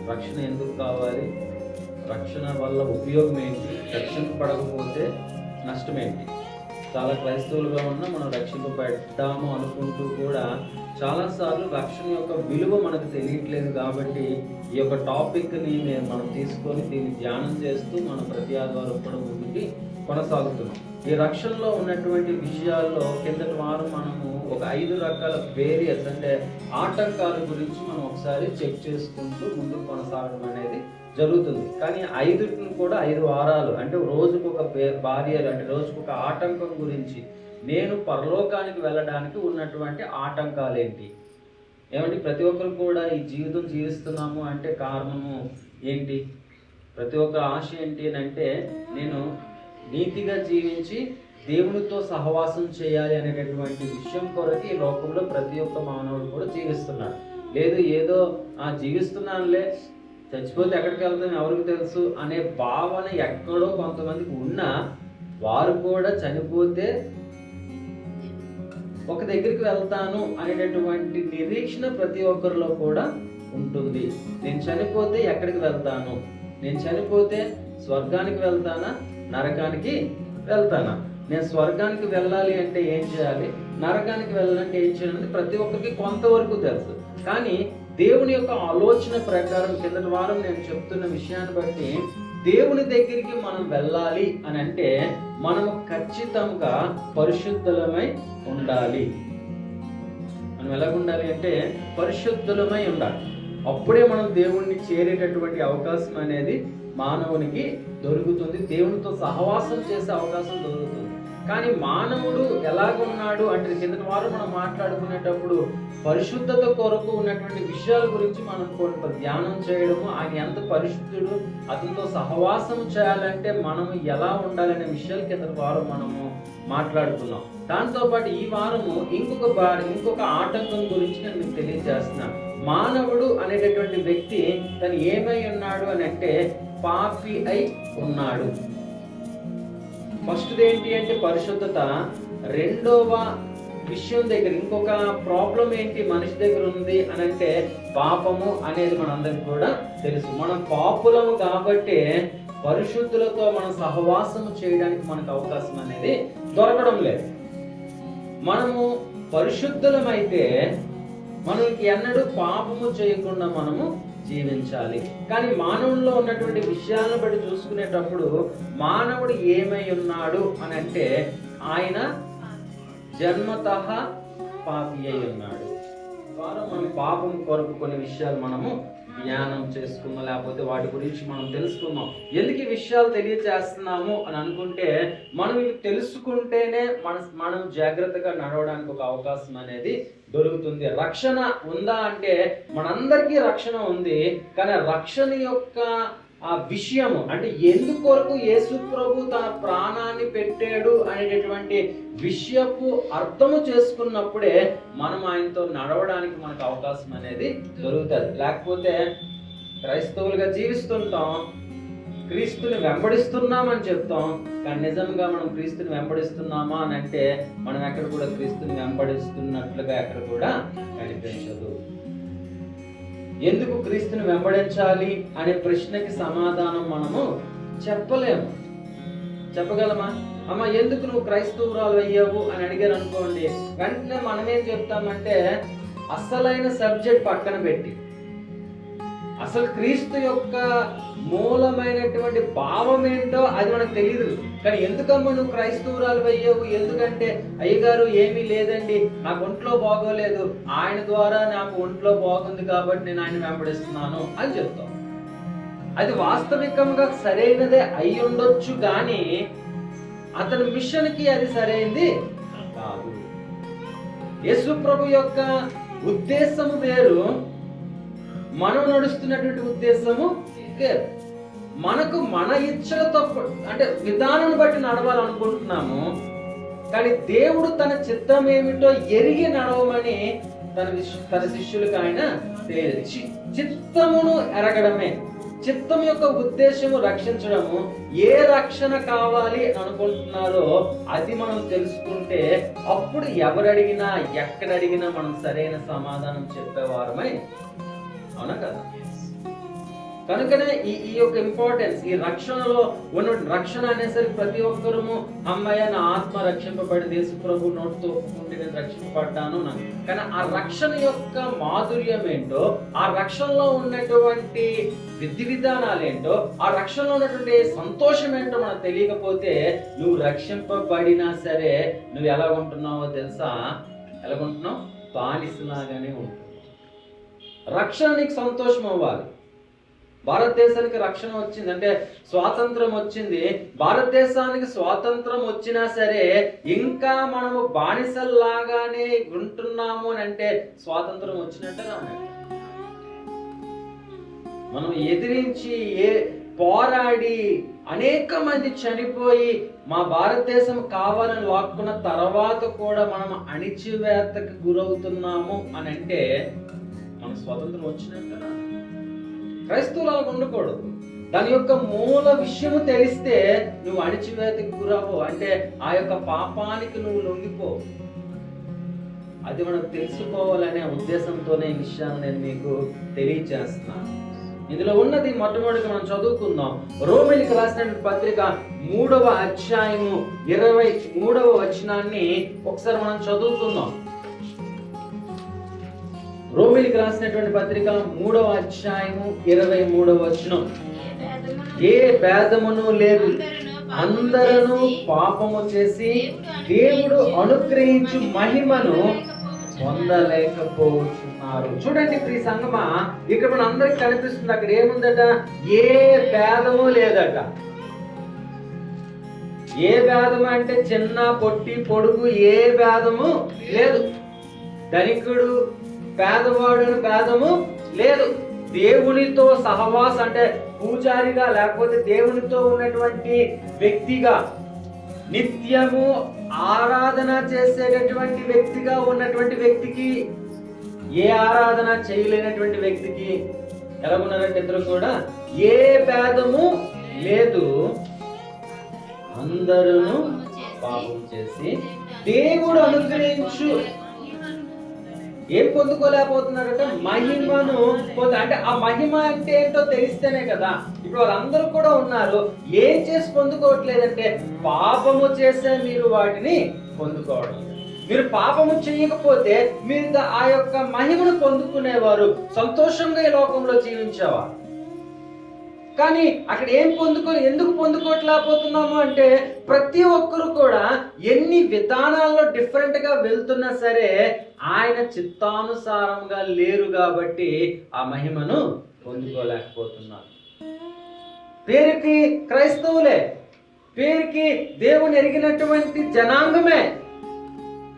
రక్షణ ఎందుకు కావాలి, రక్షణ వల్ల ఉపయోగం ఏంటి, రక్షణ పడకపోతే నష్టం ఏంటి? చాలా క్రైస్తవులుగా ఉన్న మనం రక్షింపబడ్డాము అనుకుంటూ కూడా చాలాసార్లు రక్షణ యొక్క విలువ మనకు తెలియట్లేదు. కాబట్టి ఈ యొక్క టాపిక్ని మనం తీసుకొని దీన్ని ధ్యానం చేస్తూ మనం ప్రతి ఆదివారం కూడా ముందుకి కొనసాగుతున్నాం. ఈ రక్షణలో ఉన్నటువంటి విషయాల్లో కిందటి వారం మనము ఒక 5 రకాల వేరియస్ అంటే ఆటంకాల గురించి మనం ఒకసారి చెక్ చేసుకుంటూ ముందుకు కొనసాగడం అనేది జరుగుతుంది. కానీ 5టిని కూడా 5 వారాలు అంటే రోజుకు ఒక బారియర్ అంటే రోజుకు ఒక ఆటంకం గురించి, నేను పరలోకానికి వెళ్ళడానికి ఉన్నటువంటి ఆటంకాలు ఏంటి, ఏమంటే ప్రతి ఒక్కరు కూడా ఈ జీవితం జీవిస్తున్నాము అంటే కారణము ఏంటి, ప్రతి ఒక్క ఆశ ఏంటి అని అంటే నేను నీతిగా జీవించి దేవునితో సహవాసం చేయాలి అనేటటువంటి విషయం కొరకు ఈ లోకంలో ప్రతి ఒక్క మానవుడు కూడా జీవిస్తున్నాడు. లేదు ఏదో జీవిస్తున్నానులే, చచ్చిపోతే ఎక్కడికి వెళ్తాం ఎవరికి తెలుసు అనే భావన ఎక్కడో కొంతమందికి ఉన్నా వారు కూడా చనిపోతే ఒక దగ్గరికి వెళ్తాను అనేటటువంటి నిరీక్షణ ప్రతి ఒక్కరిలో కూడా ఉంటుంది. నేను చనిపోతే ఎక్కడికి వెళ్తాను, నేను చనిపోతే స్వర్గానికి వెళ్తానా నరకానికి వెళ్తానా, నేను స్వర్గానికి వెళ్ళాలి అంటే ఏం చేయాలి, నరకానికి వెళ్ళాలంటే ఏం చేయాలంటే ప్రతి ఒక్కరికి కొంతవరకు తెలుసు. కానీ దేవుని యొక్క ఆలోచన ప్రకారం కిందటి వారం నేను చెప్తున్న విషయాన్ని బట్టి దేవుని దగ్గరికి మనం వెళ్ళాలి అని అంటే మనము ఖచ్చితంగా పరిశుద్ధులమై ఉండాలి. మనం ఎలాగ ఉండాలి అంటే పరిశుద్ధులమై ఉండాలి. అప్పుడే మనం దేవుణ్ణి చేరేటటువంటి అవకాశం అనేది మానవునికి దొరుకుతుంది, దేవునితో సహవాసం చేసే అవకాశం దొరుకుతుంది. కానీ మానవుడు ఎలాగున్నాడు అంటే కిందటి వారు మనం మాట్లాడుకునేటప్పుడు పరిశుద్ధత కొరకు ఉన్నటువంటి విషయాల గురించి మనం కొంత ధ్యానం చేయడము, ఆయన ఎంత పరిశుద్ధుడు, అతనితో సహవాసం చేయాలంటే మనము ఎలా ఉండాలనే విషయాలు కిందటి వారం మనము మాట్లాడుకున్నాం. దాంతోపాటు ఈ వారము ఇంకొక ఆటంకం గురించి నేను మీకు తెలియజేస్తున్నాను. మానవుడు అనేటటువంటి వ్యక్తి తను ఏమై ఉన్నాడు అని అంటే పాపి అయి ఉన్నాడు. ఫస్ట్ ఏంటి అంటే పరిశుద్ధత. రెండవ విషయం దగ్గర ఇంకొక ప్రాబ్లం ఏంటి మనిషి దగ్గర ఉంది అని అంటే పాపము అనేది మనందరికి కూడా తెలుసు. మనం పాపులము కాబట్టి పరిశుద్ధులతో మనం సహవాసము చేయడానికి మనకు అవకాశం అనేది దొరకడం లేదు. మనము పరిశుద్ధులమైతే మనకి ఎన్నడూ పాపము చేయకుండా మనము జీవించాలి. కానీ మానవుల్లో ఉన్నటువంటి విషయాలను బట్టి చూసుకునేటప్పుడు మానవుడు ఏమై ఉన్నాడు అని అంటే ఆయన జన్మతః పాపి అయి ఉన్నాడు. ద్వారా మన పాపం కొరకు కొన్ని విషయాలు మనము ధ్యానం చేసుకున్నాం, లేకపోతే వాటి గురించి మనం తెలుసుకున్నాం. ఎందుకు ఈ విషయాలు తెలియజేస్తున్నాము అని అనుకుంటే మనం ఇవి తెలుసుకుంటేనే మనం జాగ్రత్తగా నడవడానికి ఒక అవకాశం అనేది దొరుకుతుంది. రక్షణ ఉందా అంటే మనందరికీ రక్షణ ఉంది. కానీ రక్షణ యొక్క ఆ విషయము అంటే ఎందుకొరకు యేసు ప్రభు తన ప్రాణాన్ని పెట్టాడు అనేటటువంటి విషయపు అర్థము చేసుకున్నప్పుడే మనం ఆయనతో నడవడానికి మనకు అవకాశం అనేది దొరుకుతుంది. లేకపోతే క్రైస్తవులుగా జీవిస్తుంటాం, క్రీస్తుని వెంబడిస్తున్నామని చెప్తాం, కానీ నిజంగా మనం క్రీస్తుని వెంబడిస్తున్నామా అని అంటే మనం ఎక్కడ కూడా క్రీస్తుని వెంబడిస్తున్నట్లుగా ఎక్కడ కూడా కనిపించదు. ఎందుకు క్రీస్తుని వెంబడించాలి అనే ప్రశ్నకి సమాధానం మనము చెప్పలేము. చెప్పగలమా? అమ్మ ఎందుకు నువ్వు క్రైస్తవురాలు అయ్యావు అని అడిగారు అనుకోండి, వెంటనే మనమేం చెప్తామంటే అసలైన సబ్జెక్ట్ పక్కన పెట్టి అసలు క్రీస్తు యొక్క మూలమైనటువంటి భావం ఏంటో అది మనకు తెలియదు. కానీ ఎందుకమ్మా నువ్వు క్రైస్తవురాలు అయ్యావు, ఎందుకంటే అయ్యగారు ఏమీ లేదండి, నాకు ఒంట్లో బాగోలేదు, ఆయన ద్వారా నాకు ఒంట్లో బాగుంది కాబట్టి నేను ఆయన వెంబడిస్తున్నాను అని చెప్తాం. అది వాస్తవికంగా సరైనదే అయి ఉండొచ్చు, కానీ అతని మిషన్కి అది సరైనది కాదు. యేసు ప్రభు యొక్క ఉద్దేశము వేరు, మనం నడుస్తున్నటువంటి ఉద్దేశము వేరు. మనకు మన ఇచ్చలతో అంటే విధానం బట్టి నడవాలనుకుంటున్నాము, కానీ దేవుడు తన చిత్తం ఏమిటో ఎరిగి నడవమని తన శిష్యులకు ఆయన చిత్తమును ఎరగడమే. చిత్తం యొక్క ఉద్దేశము రక్షించడము. ఏ రక్షణ కావాలి అనుకుంటున్నారో అది మనం తెలుసుకుంటే అప్పుడు ఎవరు అడిగినా ఎక్కడ అడిగినా మనం సరైన సమాధానం చెప్పేవారమై, అవునా కదా? కనుకనే ఈ యొక్క ఇంపార్టెన్స్, ఈ రక్షణలో ఉన్న రక్షణ అనేసరికి ప్రతి ఒక్కరూ అమ్మాయి నా ఆత్మ రక్షింపబడి యేసు ప్రభు నోటితో ఒప్పుకుంటే నేను రక్షింపబడ్డాను. కానీ ఆ రక్షణ యొక్క మాధుర్యం ఏంటో, ఆ రక్షణలో ఉన్నటువంటి విధి విధానాలు ఏంటో, ఆ రక్షణలో ఉన్నటువంటి సంతోషం ఏంటో మనకు తెలియకపోతే నువ్వు రక్షింపబడినా సరే నువ్వు ఎలా ఉంటున్నావో తెలుసా? ఎలాగుంటున్నావు? బానిసలాగానే ఉంటున్నావు. రక్షణ నీకు సంతోషం అవ్వాలి. భారతదేశానికి రక్షణ వచ్చింది అంటే స్వాతంత్రం వచ్చింది. భారతదేశానికి స్వాతంత్రం వచ్చినా సరే ఇంకా మనము బానిసల్లాగానే ఉంటున్నాము అని అంటే స్వాతంత్రం వచ్చినట్టే రానట్టు. మనం ఎదిరించి పోరాడి అనేక మంది చనిపోయి మా భారతదేశం కావాలని లాక్కున్న తర్వాత కూడా మనం అణిచివేతకు గురవుతున్నాము అని అంటే మన స్వాతంత్రం వచ్చినట్టు. క్రైస్తవులు అలా ఉండకూడదు. దాని యొక్క మూల విషయము తెలిస్తే నువ్వు అణిచివేతకు గురవు, అంటే ఆ యొక్క పాపానికి నువ్వు లొంగిపో. అది మనం తెలుసుకోవాలనే ఉద్దేశంతోనే ఈ విషయాన్ని నేను మీకు తెలియజేస్తున్నాను. ఇందులో ఉన్నది మొట్టమొదటిగా మనం చదువుకుందాం. రోమీయులకు రాసిన పత్రిక 3వ అధ్యాయము 23వ వచనాన్ని ఒకసారి మనం చదువుకుందాం. రోమీయులకు రాసినటువంటి పత్రిక 3వ అధ్యాయము 23వ వచనం. ఏ భేదమును లేదు, అందరూ పాపము చేసి దేవుడు అనుగ్రహించు మహిమను పొందలేకపోతున్నారు. చూడండి ప్రియ సంగమా, ఇక్కడ మన అందరికి కనిపిస్తుంది. అక్కడ ఏముందట? ఏ భేదము లేదట. ఏ భేదము అంటే చిన్న పొట్టి పొడుగు ఏ భేదము లేదు. ధనికుడు పేదవాడు భేదము లేదు. దేవునితో సహవాసం అంటే పూజారిగా లేకపోతే దేవునితో ఉన్నటువంటి వ్యక్తిగా, నిత్యము ఆరాధన చేసేటటువంటి వ్యక్తిగా ఉన్నటువంటి వ్యక్తికి, ఏ ఆరాధన చేయలేనటువంటి వ్యక్తికి ఎలా ఉన్నారంటే ఇద్దరు కూడా ఏ భేదము లేదు. అందరూ పాపం చేసి దేవుడు అనుగ్రహించు ఏం పొందుకోలేకపోతున్నారంటే మహిమను అంటే ఆ మహిమ అంటే ఏంటో తెలిస్తేనే కదా. ఇప్పుడు వాళ్ళందరూ కూడా ఉన్నారు, ఏం చేసి పొందుకోవట్లేదంటే పాపము చేసే మీరు వాటిని పొందుకోవడం. మీరు పాపము చేయకపోతే మీరు ఆ యొక్క మహిమను పొందుకునేవారు, సంతోషంగా ఈ లోకంలో జీవించేవారు. కానీ అక్కడ ఎందుకు పొందుకోవట్లేకపోతున్నాము అంటే ప్రతి ఒక్కరు కూడా ఎన్ని విధానాల్లో డిఫరెంట్ గా వెళ్తున్నా సరే ఆయన చిత్తానుసారంగా లేరు కాబట్టి ఆ మహిమను పొందుకోలేకపోతున్నారు. పేరుకి క్రైస్తవులే, పేరుకి దేవుని ఎరిగినటువంటి జనాంగమే.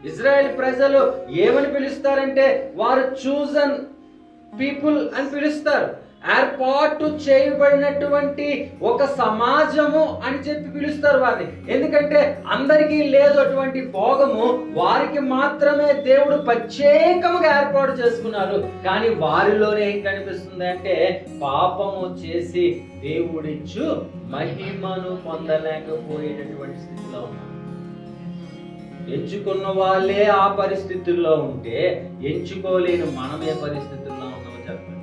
ఇజ్రాయెల్ ప్రజలు ఏమని పిలుస్తారంటే వారు చూజన్ పీపుల్ అని పిలుస్తారు. ఏర్పాటు చేయబడినటువంటి ఒక సమాజము అని చెప్పి పిలుస్తారు వారిని. ఎందుకంటే అందరికీ లేదు అటువంటి భోగము, వారికి మాత్రమే దేవుడు ప్రత్యేకముగా ఏర్పాటు చేసుకున్నారు. కానీ వారిలోనే ఏం కనిపిస్తుంది అంటే పాపము చేసి దేవుడిచ్చు మహిమను పొందలేకపోయేటటువంటి స్థితిలో ఉన్నారు. ఎంచుకున్న వాళ్ళే ఆ పరిస్థితుల్లో ఉంటే ఎంచుకోలేని మనం ఏ పరిస్థితుల్లో ఉన్నామో చెప్పండి.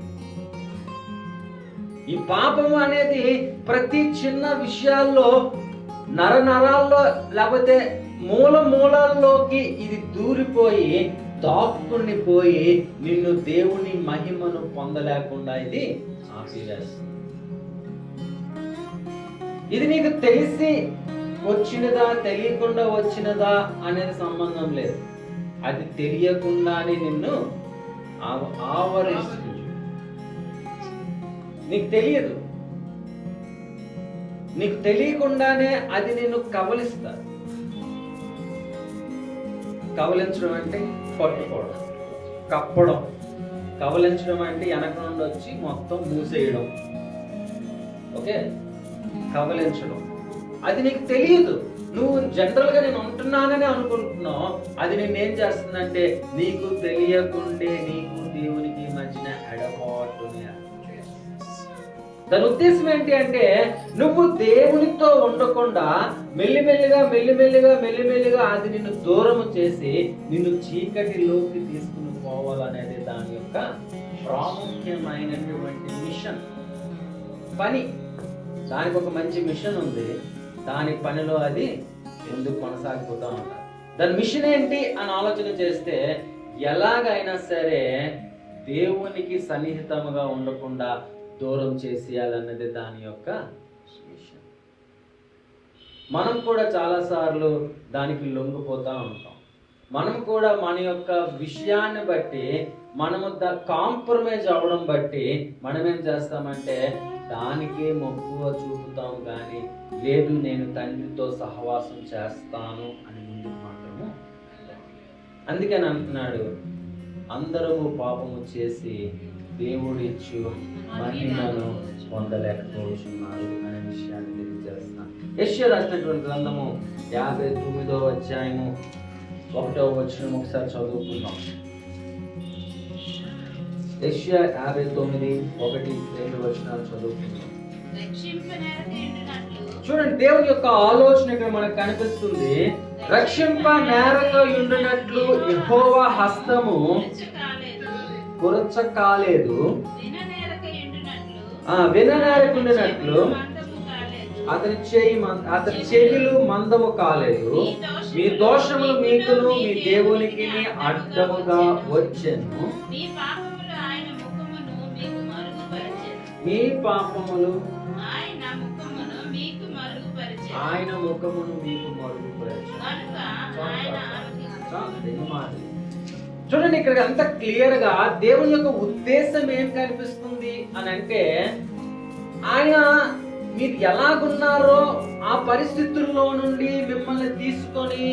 ఈ పాపము అనేది ప్రతి చిన్న విషయాల్లో నరాల్లో లేకపోతే మూలాల్లోకి ఇది దూరిపోయి దాక్కునిపోయి నిన్ను దేవుని మహిమను పొందలేకుండా ఇది ఆపివేస్తుంది. ఇది నీకు తెలిసి వచ్చినదా తెలియకుండా వచ్చినదా అనేది సంబంధం లేదు. అది తెలియకుండానే నిన్ను ఆవరిస్తుంది. నీకు తెలియదు, నీకు తెలియకుండానే అది నిన్ను కబలిస్తారు. కబలించడం అంటే పట్టుకోవడం, కప్పడం. కబలించడం అంటే వెనక నుండి వచ్చి మొత్తం మూసేయడం. ఓకే, కబలించడం అది నీకు తెలియదు. నువ్వు జనరల్ గా నేను ఉంటున్నానని అనుకుంటున్నావు. అది నేనేం చేస్తుందంటే నీకు తెలియకుండే నీకు దేవునికి మధ్యన ఎడబాటుని. దాని ఉద్దేశం ఏంటి అంటే నువ్వు దేవునితో ఉండకుండా మెల్లిమెల్లిగా అది నిన్ను దూరము చేసి నిన్ను చీకటిలోకి తీసుకుని పోవాలనేది దాని యొక్క ప్రాముఖ్యమైనటువంటి మిషన్. పని, దానికి ఒక మంచి మిషన్ ఉంది, దాని పనిలో అది ముందుకు కొనసాగిపోతూ ఉంటారు. దాని మిషన్ ఏంటి అని ఆలోచన చేస్తే ఎలాగైనా సరే దేవునికి సన్నిహితముగా ఉండకుండా దూరం చేసేయాలన్నది దాని యొక్క మిషన్. మనం కూడా చాలాసార్లు దానికి లొంగిపోతూ ఉంటాం. మనం కూడా మన యొక్క విషయాన్ని బట్టి మనము కాంప్రమైజ్ అవ్వడం బట్టి మనం ఏం చేస్తామంటే దానికే మక్కువ చూపుతాం, కానీ లేదు నేను తండ్రితో సహవాసం చేస్తాను అని ముందుకు మాత్రము. అందుకని అంటున్నాడు, అందరము పాపము చేసి దేవుడిచ్చు మహిమను పొందలేకపోతున్నారు అనే విషయాన్ని తెలియజేస్తున్నాను. యెషయా రాసినటువంటి గ్రంథము 59వ అధ్యాయము 1వ వచనం ఒకసారి చదువుకుందాం. యెషయా 59, 1, 2 వచనాలు చదువుకుందాం. చూడండి, దేవుని యొక్క ఆలోచన ఇక్కడ మనకు కనిపిస్తుంది. రక్షింప నేరక ఉండునట్లు యెహోవా హస్తము కురచ కాలేదు, విననేరక ఉండినట్లు అతని చెవులు మందము కాలేదు. మీ దోషములు మీకును మీ దేవునికి అడ్డముగా వచ్చెను. మీ పాపములు ఆయన ముఖమును మీకు మరుగుపరచెను. చూడండి, ఇక్కడ అంత క్లియర్ గా దేవుని యొక్క ఉద్దేశం ఏం కనిపిస్తుంది అని అంటే, ఆయన మీరు ఎలాగున్నారో ఆ పరిస్థితుల్లో నుండి మిమ్మల్ని తీసుకొని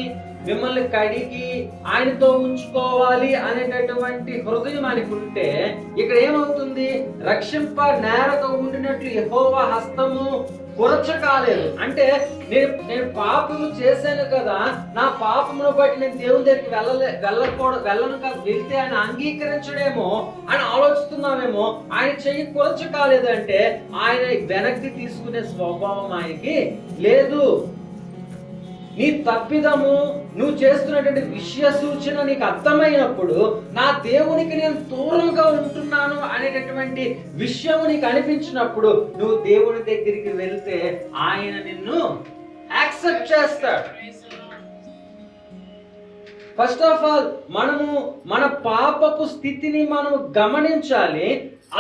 మిమ్మల్ని కడిగి ఆయనతో ఉంచుకోవాలి అనేటటువంటి హృదయం ఆయనకు ఉంటే, ఇక్కడ ఏమవుతుంది? రక్షింప నేరక ఉండినట్లు యెహోవా హస్తము కురచ కాలేదు. అంటే నేను పాపము చేశాను కదా, నా పాపమును బట్టి నేను దేవుని దగ్గరికి వెళ్ళను కదా, వెళ్తే ఆయన అంగీకరించడేమో అని ఆలోచిస్తున్నామేమో. ఆయన చెయ్యి కురచ కాలేదంటే ఆయన వెనక్కి తీసుకునే స్వభావం ఆయనకి లేదు. నీ తప్పిదము, నువ్వు చేస్తున్నటువంటి విషయ సూచన నీకు అర్థమైనప్పుడు, నా దేవునికి నేను దూరంగా ఉంటున్నాను అనేటటువంటి విషయము నీకు అనిపించినప్పుడు, నువ్వు దేవుని దగ్గరికి వెళ్తే ఆయన నిన్ను యాక్సెప్ట్ చేస్తాడు. ఫస్ట్ ఆఫ్ ఆల్ మనము మన పాపపు స్థితిని మనం గమనించాలి,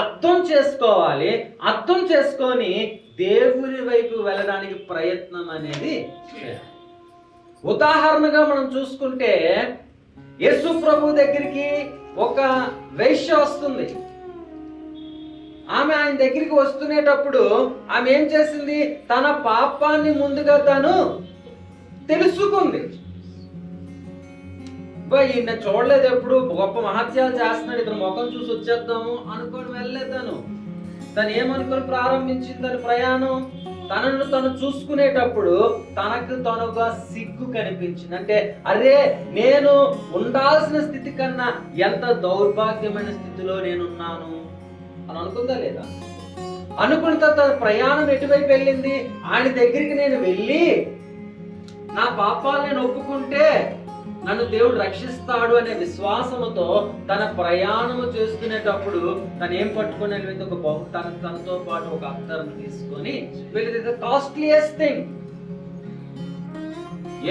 అర్థం చేసుకోవాలి. అర్థం చేసుకొని దేవుని వైపు వెళ్ళడానికి ప్రయత్నం అనేది చేయాలి. ఉదాహరణగా మనం చూసుకుంటే, యేసు ప్రభు దగ్గరికి ఒక వేశ్య వస్తుంది. ఆమె ఆయన దగ్గరికి వస్తునేటప్పుడు ఆమె ఏం చేసింది? తన పాపాన్ని ముందుగా తను తెలుసుకుంది. ఈయన చూడలేదు, ఎప్పుడు గొప్ప మహత్యాలు చేస్తున్నాడు, ఇతను ముఖం చూసి వచ్చేద్దాము అనుకొని వెళ్ళలేదు. తను ఏమనుకొని ప్రారంభించింది తన ప్రయాణం? తనను తను చూసుకునేటప్పుడు తనకు తనుగా సిగ్గు కనిపించింది. అంటే అరే, నేను ఉండాల్సిన స్థితి కన్నా ఎంత దౌర్భాగ్యమైన స్థితిలో నేనున్నాను అని అనుకుందా లేదా? అనుకున్న తన ప్రయాణం ఎటువైపు వెళ్ళింది? ఆయన దగ్గరికి నేను వెళ్ళి నా పాపాలు నేను ఒప్పుకుంటే నన్ను దేవుడు రక్షిస్తాడు అనే విశ్వాసముతో తన ప్రయాణము చేస్తునేటప్పుడు తను ఏం పట్టుకుని వెళ్ళింది? ఒక బహు తనతో పాటు ఒక అత్తరును తీసుకొని వెళ్ళేది. కాస్ట్లీయెస్ట్ థింగ్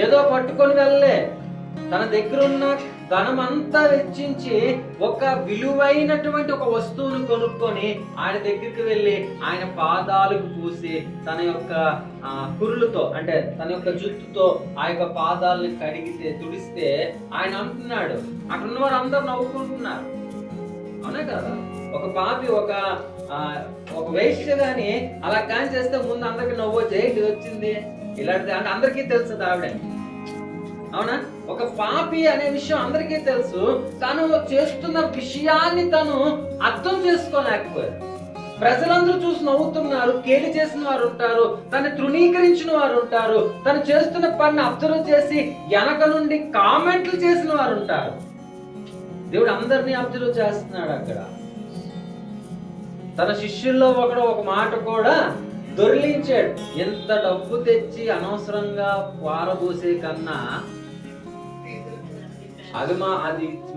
ఏదో పట్టుకొని వెళ్ళలే, తన దగ్గర ఉన్న ధనమంతా వెచ్చించి ఒక విలువైనటువంటి ఒక వస్తువును కొనుక్కొని ఆయన దగ్గరికి వెళ్ళి ఆయన పాదాలకు పూసి తన యొక్క కురులతో, అంటే తన యొక్క జుట్టుతో ఆ యొక్క పాదాలని కడిగితే, తుడిస్తే ఆయన అంటున్నాడు, అక్కడ ఉన్న వారు అందరు నవ్వుకుంటున్నారు. అవునా కదా? ఒక పాపి ఒక వేశ్య గాని అలా కానీ చేస్తే ముందు అందరికి నవ్వచ్చు. ఏంటి వచ్చింది ఇలాంటిది అంటే అందరికీ తెలుసు ఆవిడ. అవునా? ఒక పాపి అనే విషయం అందరికీ తెలుసు. తను చేస్తున్న విషయాన్ని తను అర్థం చేసుకోలేకపోయారు. ప్రజలందరూ చూసి నవ్వుతున్నారు, కేలి చేసిన వారు ఉంటారు, తను తృణీకరించిన వారు ఉంటారు, తను చేస్తున్న పనిని అబ్జర్వ్ చేసి వెనక నుండి కామెంట్లు చేసిన వారు ఉంటారు. దేవుడు అందరినీ అబ్జర్వ్ చేస్తున్నాడు. అక్కడ తన శిష్యుల్లో ఒక మాట కూడా దొరిలించాడు. ఎంత డబ్బు తెచ్చి అనవసరంగా పారబోసే కన్నా అది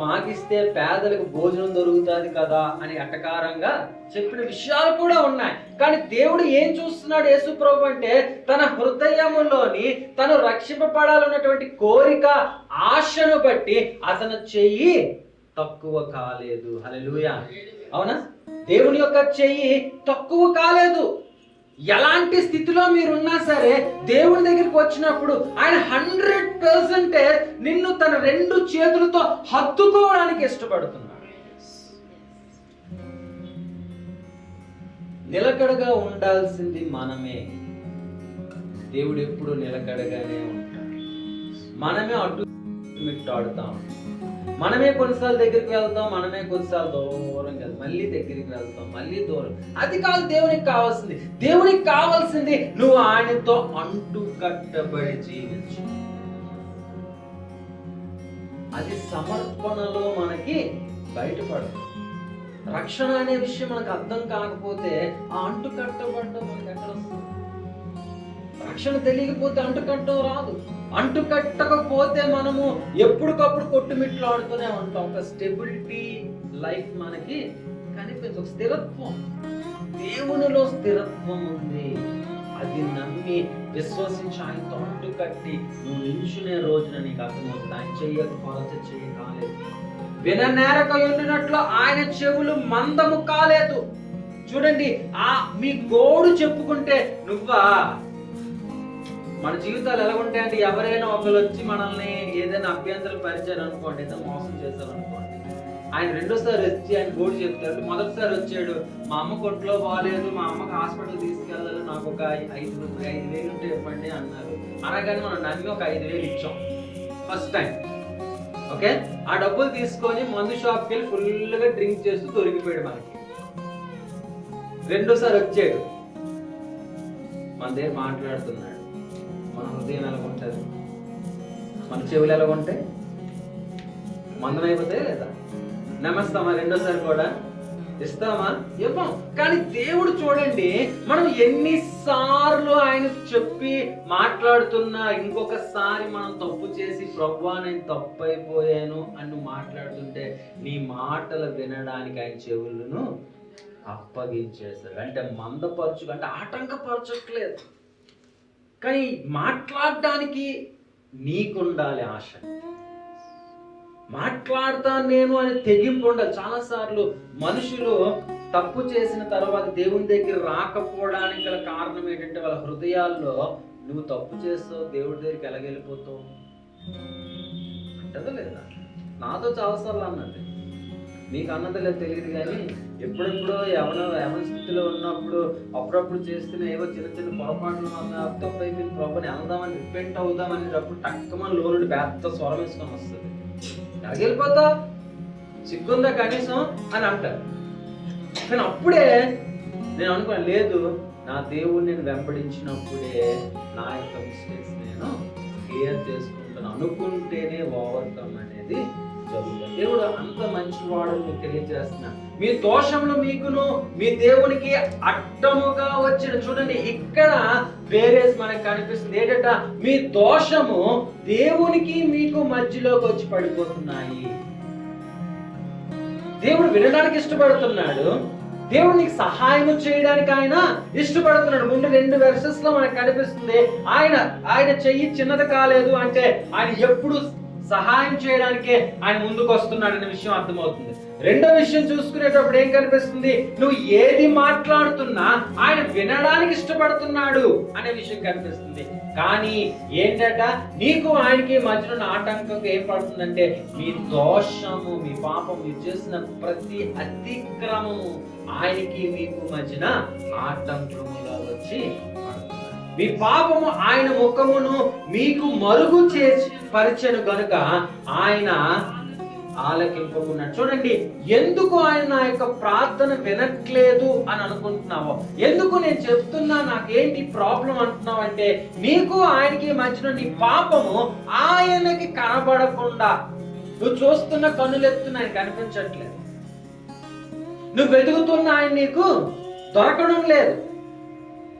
మాకిస్తే పేదలకు భోజనం దొరుకుతుంది కదా అని అటకారంగా చెప్పిన విషయాలు కూడా ఉన్నాయి. కానీ దేవుడు ఏం చూస్తున్నాడు యేసు ప్రభు అంటే, తన హృదయములోని తను రక్షింపబడాలన్నటువంటి కోరిక, ఆశను బట్టి అతను చెయ్యి తక్కువ కాలేదు. హల్లెలూయా, అవునా? దేవుని యొక్క చెయ్యి తక్కువ కాలేదు. ఎలాంటి స్థితిలో మీరున్నా సరే దేవుని దగ్గరికి వచ్చినప్పుడు ఆయన 100% నిన్ను తన 2 చేతులతో హత్తుకోవడానికి ఇష్టపడుతున్నాడు. నిలకడగా ఉండాల్సింది మనమే. దేవుడు ఎప్పుడు నిలకడగానే ఉంటాడు. మనమే అటు మిట్టాడుతాం. మనమే కొన్నిసార్లు దగ్గరికి వెళ్తాం, మనమే కొన్నిసార్లు దూరం కదా, మళ్ళీ దగ్గరికి వెళ్తాం, మళ్ళీ దూరం. అది కాదు దేవునికి కావాల్సింది. దేవునికి కావాల్సింది నువ్వు ఆయనతో అంటు కట్టబడి జీవించు. అది సమర్పణలో మనకి బయటపడదు. రక్షణ అనే విషయం మనకు అర్థం కాకపోతే ఆ అంటు కట్టబడడం మనకి ఎక్కడ వస్తుంది? రక్షణ తెలియకపోతే అంటు కట్టడం రాదు. అంటు కట్టకపోతే మనము ఎప్పటికప్పుడు కొట్టుమిట్లాడుతూనే ఉంటాం. ఒక స్టెబిలిటీ లైఫ్ మనకి కనిపించదు. ఒక స్థిరత్వం, దేవునిలో స్థిరత్వం ఉంది. అది నమ్మి విశ్వసించి ఆయనతో అంటు కట్టి నువ్వు నిల్చునే రోజున నీకు అర్థమవుతుంది ఆయన చెయ్యకపోతే చెయ్యి కాలేదు. విననేరక ఉండినట్లు ఆయన చెవులు మందము కాలేదు. చూడండి, మీ గోడు చెప్పుకుంటే నువ్వా? మన జీవితాలు ఎలా ఉంటాయంటే, ఎవరైనా ఒకరు వచ్చి మనల్ని ఏదైనా అభ్యంతరం పరిచారు అనుకోండి, ఏదైనా మోసం చేశారు అనుకోండి, ఆయన రెండోసారి వచ్చి ఆయన గోడు చెప్తారు. మొదటిసారి వచ్చాడు, మా అమ్మ కొట్లో బాగాలేదు, మా అమ్మకి హాస్పిటల్ తీసుకెళ్ళాలి, నాకు ఒక 5,000 ఉంటే ఇవ్వండి అన్నారు. అనగానే మనం నమ్మి ఒక 5,000 ఇచ్చాం ఫస్ట్ టైం. ఓకే, ఆ డబ్బులు తీసుకొని మందు షాప్కి వెళ్ళి ఫుల్గా డ్రింక్ చేస్తూ దొరికిపోయాడు మనకి. రెండోసారి వచ్చాడు, మన దగ్గర మాట్లాడుతున్నాడు. మన హృదయం ఎలాగుంటుంది, మన చెవులు ఎలాగుంటాయి? మందమైపోతాయి లేదా? నమస్తామా? రెండోసారి కూడా ఇస్తామా? ఇవ్వం. కానీ దేవుడు చూడండి, మనం ఎన్నిసార్లు ఆయన చెప్పి మాట్లాడుతున్నా ఇంకొకసారి మనం తప్పు చేసి ప్రభువా నేను తప్పు అయిపోయాను అని మాట్లాడుతుంటే నీ మాటలు వినడానికి ఆయన చెవులను అప్పగించేశారు. అంటే మందపరచు, అంటే ఆటంకపరచట్లేదు, కానీ మాట్లాడడానికి నీకుండాలి ఆశ. మాట్లాడతాను నేను అని తెగింపు ఉండాలి. చాలాసార్లు మనుషులు తప్పు చేసిన తర్వాత దేవుని దగ్గర రాకపోవడానికి గల కారణం ఏంటంటే, వాళ్ళ హృదయాల్లో నువ్వు తప్పు చేస్తావు, దేవుడి దగ్గరికి ఎలాగెళ్ళిపోతావు అంటదా లేదా? నాతో చాలాసార్లు అన్నది, మీకు అన్నది లేదు తెలియదు, కానీ ఎప్పుడెప్పుడో యవన స్థితిలో ఉన్నప్పుడు అప్పుడప్పుడు చేస్తున్న ఏవో చిన్న చిన్న పొరపాట్లు తప్పు అయిపోయింది ప్రభుని వెళ్దామని రిపెంట్ అవుదామనేటప్పుడు టక్కమని లోనుడి పెద్ద స్వరం వేసుకొని వస్తుంది. ఎలాగెళ్ళిపోతా, సిగ్గుందా కనీసం అని అంటారు. కానీ అప్పుడే నేను అనుకున్నాను, లేదు నా దేవుడిని నేను వెంబడించినప్పుడే నా యొక్క మిస్టేక్స్ నేను క్లియర్ చేసుకుంటాను అనుకుంటేనే ఓవర్కమ్ అనేది జరుగుతుంది. దేవుడు అంత మంచివాడు మీకు తెలియజేస్తున్నా. మీ దోషములు మీకును మీ దేవునికి అడ్డముగా వచ్చిన, చూడండి ఇక్కడ వేరే మనకు కనిపిస్తుంది ఏంటంట, మీ దోషము దేవునికి మీకు మధ్యలోకి వచ్చి పడిపోతున్నాయి. దేవుడు వినడానికి ఇష్టపడుతున్నాడు, దేవుడు నీకు సహాయం చేయడానికి ఆయన ఇష్టపడుతున్నాడు. ముందు 2 వెర్సెస్ లో మనకు కనిపిస్తుంది, ఆయన చెయ్యి చిన్నది కాలేదు అంటే ఆయన ఎప్పుడు సహాయం చేయడానికే ఆయన ముందుకు వస్తున్నాడు అనే విషయం అర్థమవుతుంది. రెండో విషయం చూసుకునేటప్పుడు ఏం కనిపిస్తుంది, నువ్వు ఏది మాట్లాడుతున్నా ఆయన వినడానికి ఇష్టపడుతున్నాడు అనే విషయం కనిపిస్తుంది. కానీ ఏంటట, నీకు ఆయనకి మధ్యలో ఆటంకం ఏం పడుతుందంటే, మీ దోషము, మీ పాపం, మీరు చేసిన ప్రతి అతిక్రమము ఆయనకి మీకు మధ్యన ఆటంకముగా వచ్చి మీ పాపము ఆయన ముఖమును మీకు మరుగు చేసి పరిచెను గనుక ఆయన ఆలకింపకున్నాడు. చూడండి, ఎందుకు ఆయన నా యొక్క ప్రార్థన వినట్లేదు అని అనుకుంటున్నావో, ఎందుకు నేను చెప్తున్నా నాకేంటి ప్రాబ్లం అంటున్నావు అంటే, నీకు ఆయనకి మధ్యలో నీ పాపము ఆయనకి కనబడకుండా, నువ్వు చూస్తున్న కన్నులెత్తున ఆయన కనిపించట్లేదు, నువ్వు వెతుకుతున్న ఆయన నీకు దొరకడం లేదు,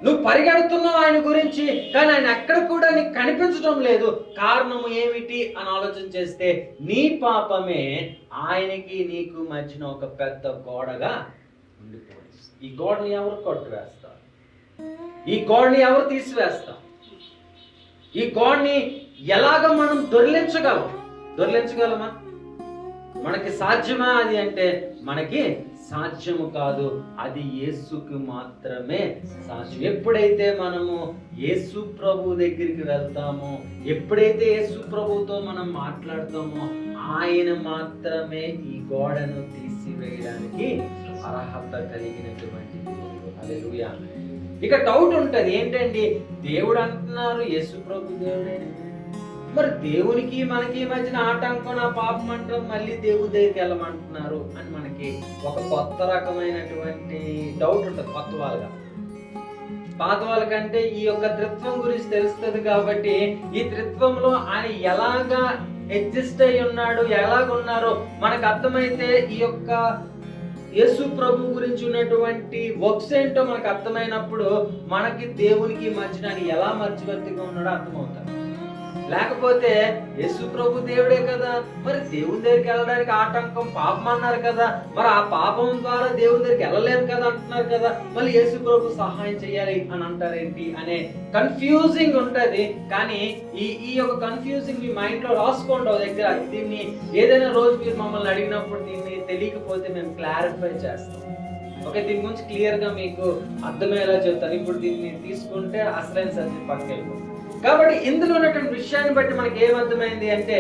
నువ్వు పరిగెడుతున్నావు ఆయన గురించి, కానీ ఆయన ఎక్కడ కూడా నీకు కనిపించడం లేదు. కారణము ఏమిటి అని ఆలోచన చేస్తే నీ పాపమే ఆయనకి నీకు మధ్యన ఒక పెద్ద గోడగా ఉండిపోయింది. ఈ గోడని ఎవరు కొట్టివేస్తారు? ఈ గోడని ఎవరు తీసివేస్తారు? ఈ గోడని ఎలాగ మనం దొర్లించగలమా? మనకి సాధ్యమా అది అంటే మనకి సాధ్యము కాదు. అది యేసుకు మాత్రమే సాధ్యం. ఎప్పుడైతే మనము యేసు ప్రభు దగ్గరికి వెళ్తామో, ఎప్పుడైతే యేసు ప్రభుతో మనం మాట్లాడతామో, ఆయన మాత్రమే ఈ గోడను తీసివేయడానికి అర్హత కలిగినటువంటి దేవుడు. హల్లెలూయా. ఇక డౌట్ ఉంటది, ఏంటండి దేవుడు అంటున్నారు, యేసు ప్రభు దేవుడే, మరి దేవునికి మనకి మధ్యన ఆటంకం నా పాపం అంటాం, మళ్ళీ దేవుడి దగ్గరికి వెళ్ళమంటున్నారు అని మనకి ఒక కొత్త రకమైనటువంటి డౌట్ ఉంటుంది. కొత్త వాళ్ళగా, పాత వాళ్ళకంటే ఈ యొక్క త్రిత్వం గురించి తెలుస్తుంది కాబట్టి ఈ త్రిత్వంలో ఆయన ఎలాగా అడ్జస్ట్ అయి ఉన్నాడు, ఎలాగున్నారో మనకు అర్థమైతే ఈ యొక్క యేసు ప్రభు గురించి ఉన్నటువంటి వర్క్స్ ఏంటో మనకు అర్థమైనప్పుడు మనకి దేవునికి మధ్యన ఎలా మధ్యవర్తిగా ఉన్నాడో అర్థమవుతాడు. లేకపోతే యేసు ప్రభు దేవుడే కదా, మరి దేవుని దగ్గరికి వెళ్ళడానికి ఆటంకం పాపం అన్నారు కదా, మరి ఆ పాపం ద్వారా దేవుని దగ్గరికి వెళ్ళలేము కదా అంటున్నారు కదా, మళ్ళీ యేసు ప్రభు సహాయం చేయాలి అని అంటారేంటి అనే కన్ఫ్యూజింగ్ ఉంటది. కానీ ఈ యొక్క కన్ఫ్యూజింగ్ మీ మైండ్ లో రాసుకోండి దగ్గర. దీన్ని ఏదైనా రోజు మీరు మమ్మల్ని అడిగినప్పుడు దీన్ని తెలియకపోతే మేము క్లారిఫై చేస్తాం. ఓకే, దీని గురించి క్లియర్ గా మీకు అర్థమయ్యేలా చెప్తాను. ఇప్పుడు దీన్ని తీసుకుంటే అసలైన సబ్జెక్ట్ పక్కకి వెళ్ళిపోతుంది. కాబట్టి ఇందులో ఉన్నటువంటి విషయాన్ని బట్టి మనకి ఏమర్థమైంది అంటే,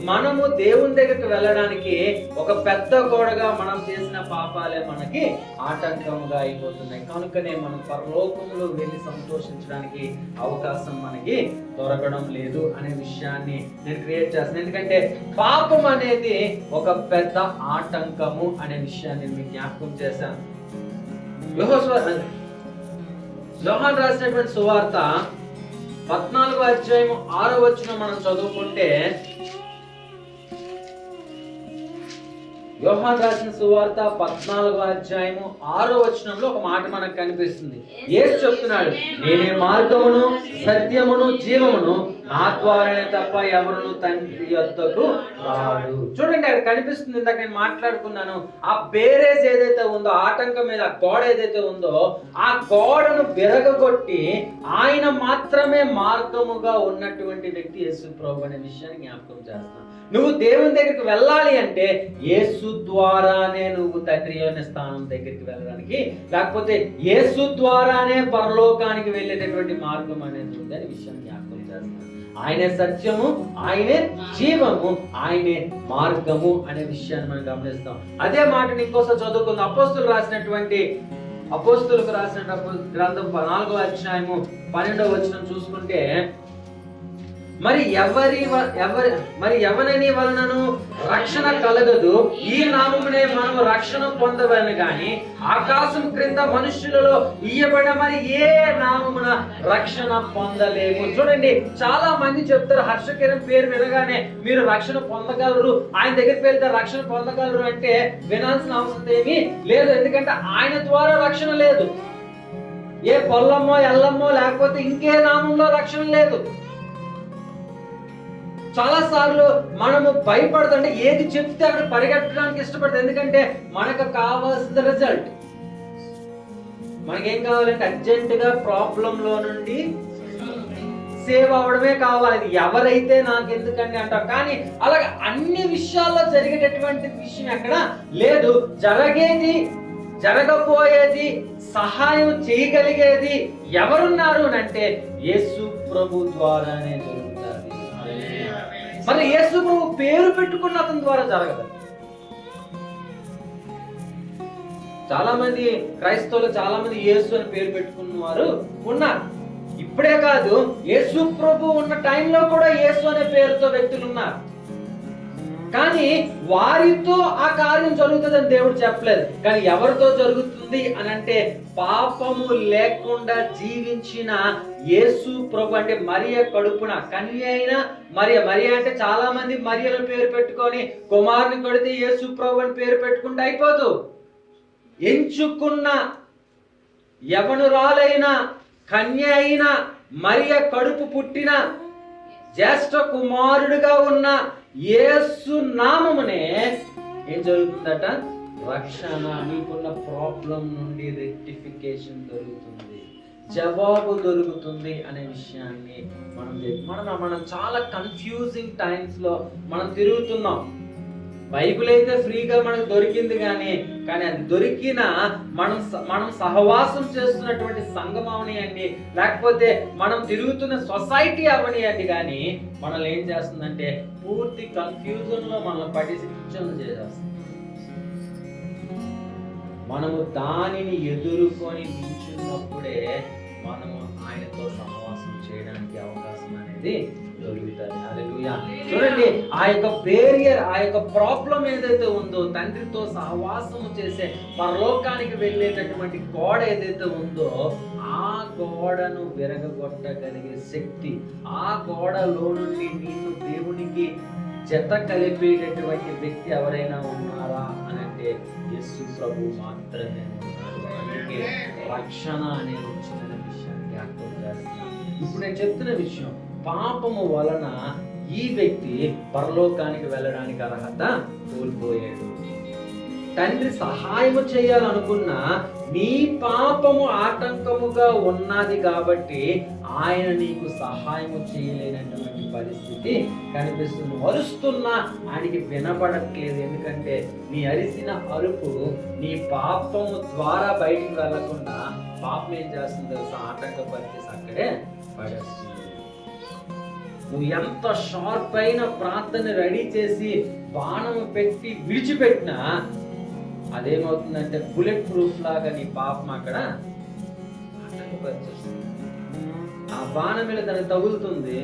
మనము దేవుని దగ్గరికి వెళ్ళడానికి ఒక పెద్ద గోడగా మనం చేసిన పాపాలే మనకి ఆటంకంగా అయిపోతున్నాయి. కనుకనే మనం పరలోకంలో వెళ్ళి సంతోషించడానికి అవకాశం మనకి దొరకడం లేదు అనే విషయాన్ని నేను క్రియేట్ చేస్తాను. ఎందుకంటే పాపం అనేది ఒక పెద్ద ఆటంకము అనే విషయాన్ని మీకు జ్ఞాపకం చేశాను. యోహాను రాసినటువంటి సువార్త 14వ అధ్యాయం 6వ వచనం మనం చదువుకుంటే, యోహాను రాసిన సువార్త 14వ అధ్యాయం 6వ వచనంలో ఒక మాట మనకు కనిపిస్తుంది. యేసు చెప్తున్నాడు, నేనే మార్గమును సత్యమును జీవమును, నా ద్వారానే తప్ప ఎవరును తండ్రి యొద్దకు రాడు. చూడండి, అక్కడ కనిపిస్తుంది. ఇందాక నేను మాట్లాడుకున్నాను, ఆ బేరేజ్ ఏదైతే ఉందో, ఆటంకం మీద గోడ ఏదైతే ఉందో, ఆ గోడను విరగొట్టి ఆయన మాత్రమే మార్గముగా ఉన్నటువంటి వ్యక్తి యేసు ప్రభు అనే విషయాన్ని జ్ఞాపకం చేస్తున్నాను. నువ్వు దేవుని దగ్గరికి వెళ్ళాలి అంటే యేసు ద్వారానే నువ్వు తండ్రి అనే స్థానం దగ్గరికి వెళ్ళడానికి, లేకపోతే యేసు ద్వారానే పరలోకానికి వెళ్ళేటటువంటి మార్గం అనేది ఉంది అనే విషయాన్ని జ్ఞాపకం చేస్తాను. ఆయనే సత్యము, ఆయనే జీవము, ఆయనే మార్గము అనే విషయాన్ని మనం గమనిస్తాం. అదే మాటని ఇంకోసారి చదువుకుందాం. అపోస్తులకు రాసిన గ్రంథం 4వ అధ్యాయము 12వ వచనం చూసుకుంటే, మరి ఎవరిని వలనను రక్షణ కలగదు, ఈ నామమునే మనం రక్షణ పొందవని గాని ఆకాశం క్రింద మనుషులలో ఇయ్యబడిన మరి ఏ నామమున రక్షణ పొందలేము. చూడండి, చాలా మంది చెప్తారు హర్షకిరణ్ పేరు వినగానే మీరు రక్షణ పొందగలరు, ఆయన దగ్గరికి వెళ్తే రక్షణ పొందగలరు అంటే వినాల్సిన అవసరం ఏమీ లేదు. ఎందుకంటే ఆయన ద్వారా రక్షణ లేదు. ఏ పొల్లమ్మో ఎల్లమ్మో లేకపోతే ఇంకే నామంలో రక్షణ లేదు. చాలా సార్లు మనము భయపడుతుంటే ఏది చెప్తే అక్కడ పరిగెట్టడానికి ఇష్టపడతాం. ఎందుకంటే మనకు కావాల్సిన రిజల్ట్, మనకేం కావాలంటే అర్జెంట్ గా ప్రాబ్లం లో నుండి సేవ్ అవడమే కావాలి. ఎవరైతే నాకు ఎందుకండి అంటారు. కానీ అలాగే అన్ని విషయాల్లో జరిగేటటువంటి విషయం ఎక్కడ లేదు. జరగబోయేది, సహాయం చేయగలిగేది ఎవరున్నారు అంటే యేసు ప్రభు ద్వారానే జరుగుతుంది. మరి యేసు ప్రభు పేరు పెట్టుకున్న అతని ద్వారా జరగదు. చాలా మంది క్రైస్తవులు చాలా మంది యేసు అని పేరు పెట్టుకున్న వారు ఉన్నారు. ఇప్పుడే కాదు, యేసు ప్రభు ఉన్న టైంలో కూడా యేసు అనే పేరుతో వ్యక్తులు ఉన్నారు. కానీ వారితో ఆ కార్యం జరుగుతుందని దేవుడు చెప్పలేదు. కానీ ఎవరితో జరుగుతుంది అని అంటే, పాపము లేకుండా జీవించిన యేసు ప్రభు అంటే మరియ కడుపున కన్య అయిన మరియ అంటే చాలా మంది మరియల పేరు పెట్టుకొని కుమారుని కొడితే యేసు ప్రభు అని పేరు పెట్టుకుంటే అయిపోదు. ఎంచుకున్న యవనురాలైన కన్య అయిన మరియ కడుపు పుట్టిన జ్యేష్ఠ కుమారుడిగా ఉన్న యేసు నామమునే ఏం జరుగుతుందట? రక్షణ. నీకున్న ప్రాబ్లం నుండి రెక్టిఫికేషన్ దొరుకుతుంది, జవాబు దొరుకుతుంది అనే విషయాన్ని మనం చాలా కన్ఫ్యూజింగ్ టైమ్స్ లో మనం తిరుగుతున్నాం. బైబిల్ అయితే ఫ్రీగా మనకు దొరికింది, కానీ అది దొరికిన మనం సహవాసం చేస్తున్నటువంటి సంఘం అవనియండి, లేకపోతే మనం తిరుగుతున్న సొసైటీ అవనియండి, కానీ మనల్ని ఏం చేస్తుందంటే పూర్తి కన్ఫ్యూజన్ లో మనల్ని పట్టించడం చేసేస్తుంది. మనము దానిని ఎదుర్కొని నిల్చున్నప్పుడే మనము ఆయనతో సహవాసం చేయడానికి అవకాశం అనేది దొరుకుతుంది. హల్లెలూయా. చూడండి, ఆ యొక్క బేరియర్, ఆ యొక్క ప్రాబ్లం ఏదైతే ఉందో, తండ్రితో సహవాసము చేసే పరలోకానికి వెళ్ళేటటువంటి గోడ ఏదైతే ఉందో, ఆ గోడను విరగొట్టగలిగే శక్తి, ఆ గోడలో నుండి నిన్ను దేవునికి జత కలిపేటటువంటి వ్యక్తి ఎవరైనా ఉన్నారా అని అంటే యేసు ప్రభు మాత్రమే ఉన్నారు. అందుకే రక్షణ అనేది వచ్చిన విషయాన్ని జ్ఞాపకం చేస్తున్నాను. ఇప్పుడు నేను చెప్తున్న విషయం, పాపము వలన ఈ వ్యక్తి పరలోకానికి వెళ్ళడానికి అర్హత కోల్పోయాడు. తండ్రి సహాయము చేయాలనుకున్న నీ పాపము ఆటంకముగా ఉన్నది కాబట్టి ఆయన నీకు సహాయము చేయలేనటువంటి పరిస్థితి కనిపిస్తుంది. అరుస్తున్నా ఆయనకి వినపడట్లేదు. ఎందుకంటే నీ అరిసిన అరుపు నీ పాపము ద్వారా బయటికి వెళ్లకుండా పాపం ఏం చేస్తుంది తెలుసా? ఆటంకపరిచేసి అక్కడే పడేస్తుంది. నువ్వు ఎంత షార్ప్ అయిన ప్రార్థన రెడీ చేసి బాణము పెట్టి విడిచిపెట్టినా అదేమవుతుందంటే బుల్లెట్ ప్రూఫ్ లాగా నీ పాపం అక్కడ ఆటంకపరిచేస్తుంది. ఆ బాణం మీద దానికి తగులుతుంది,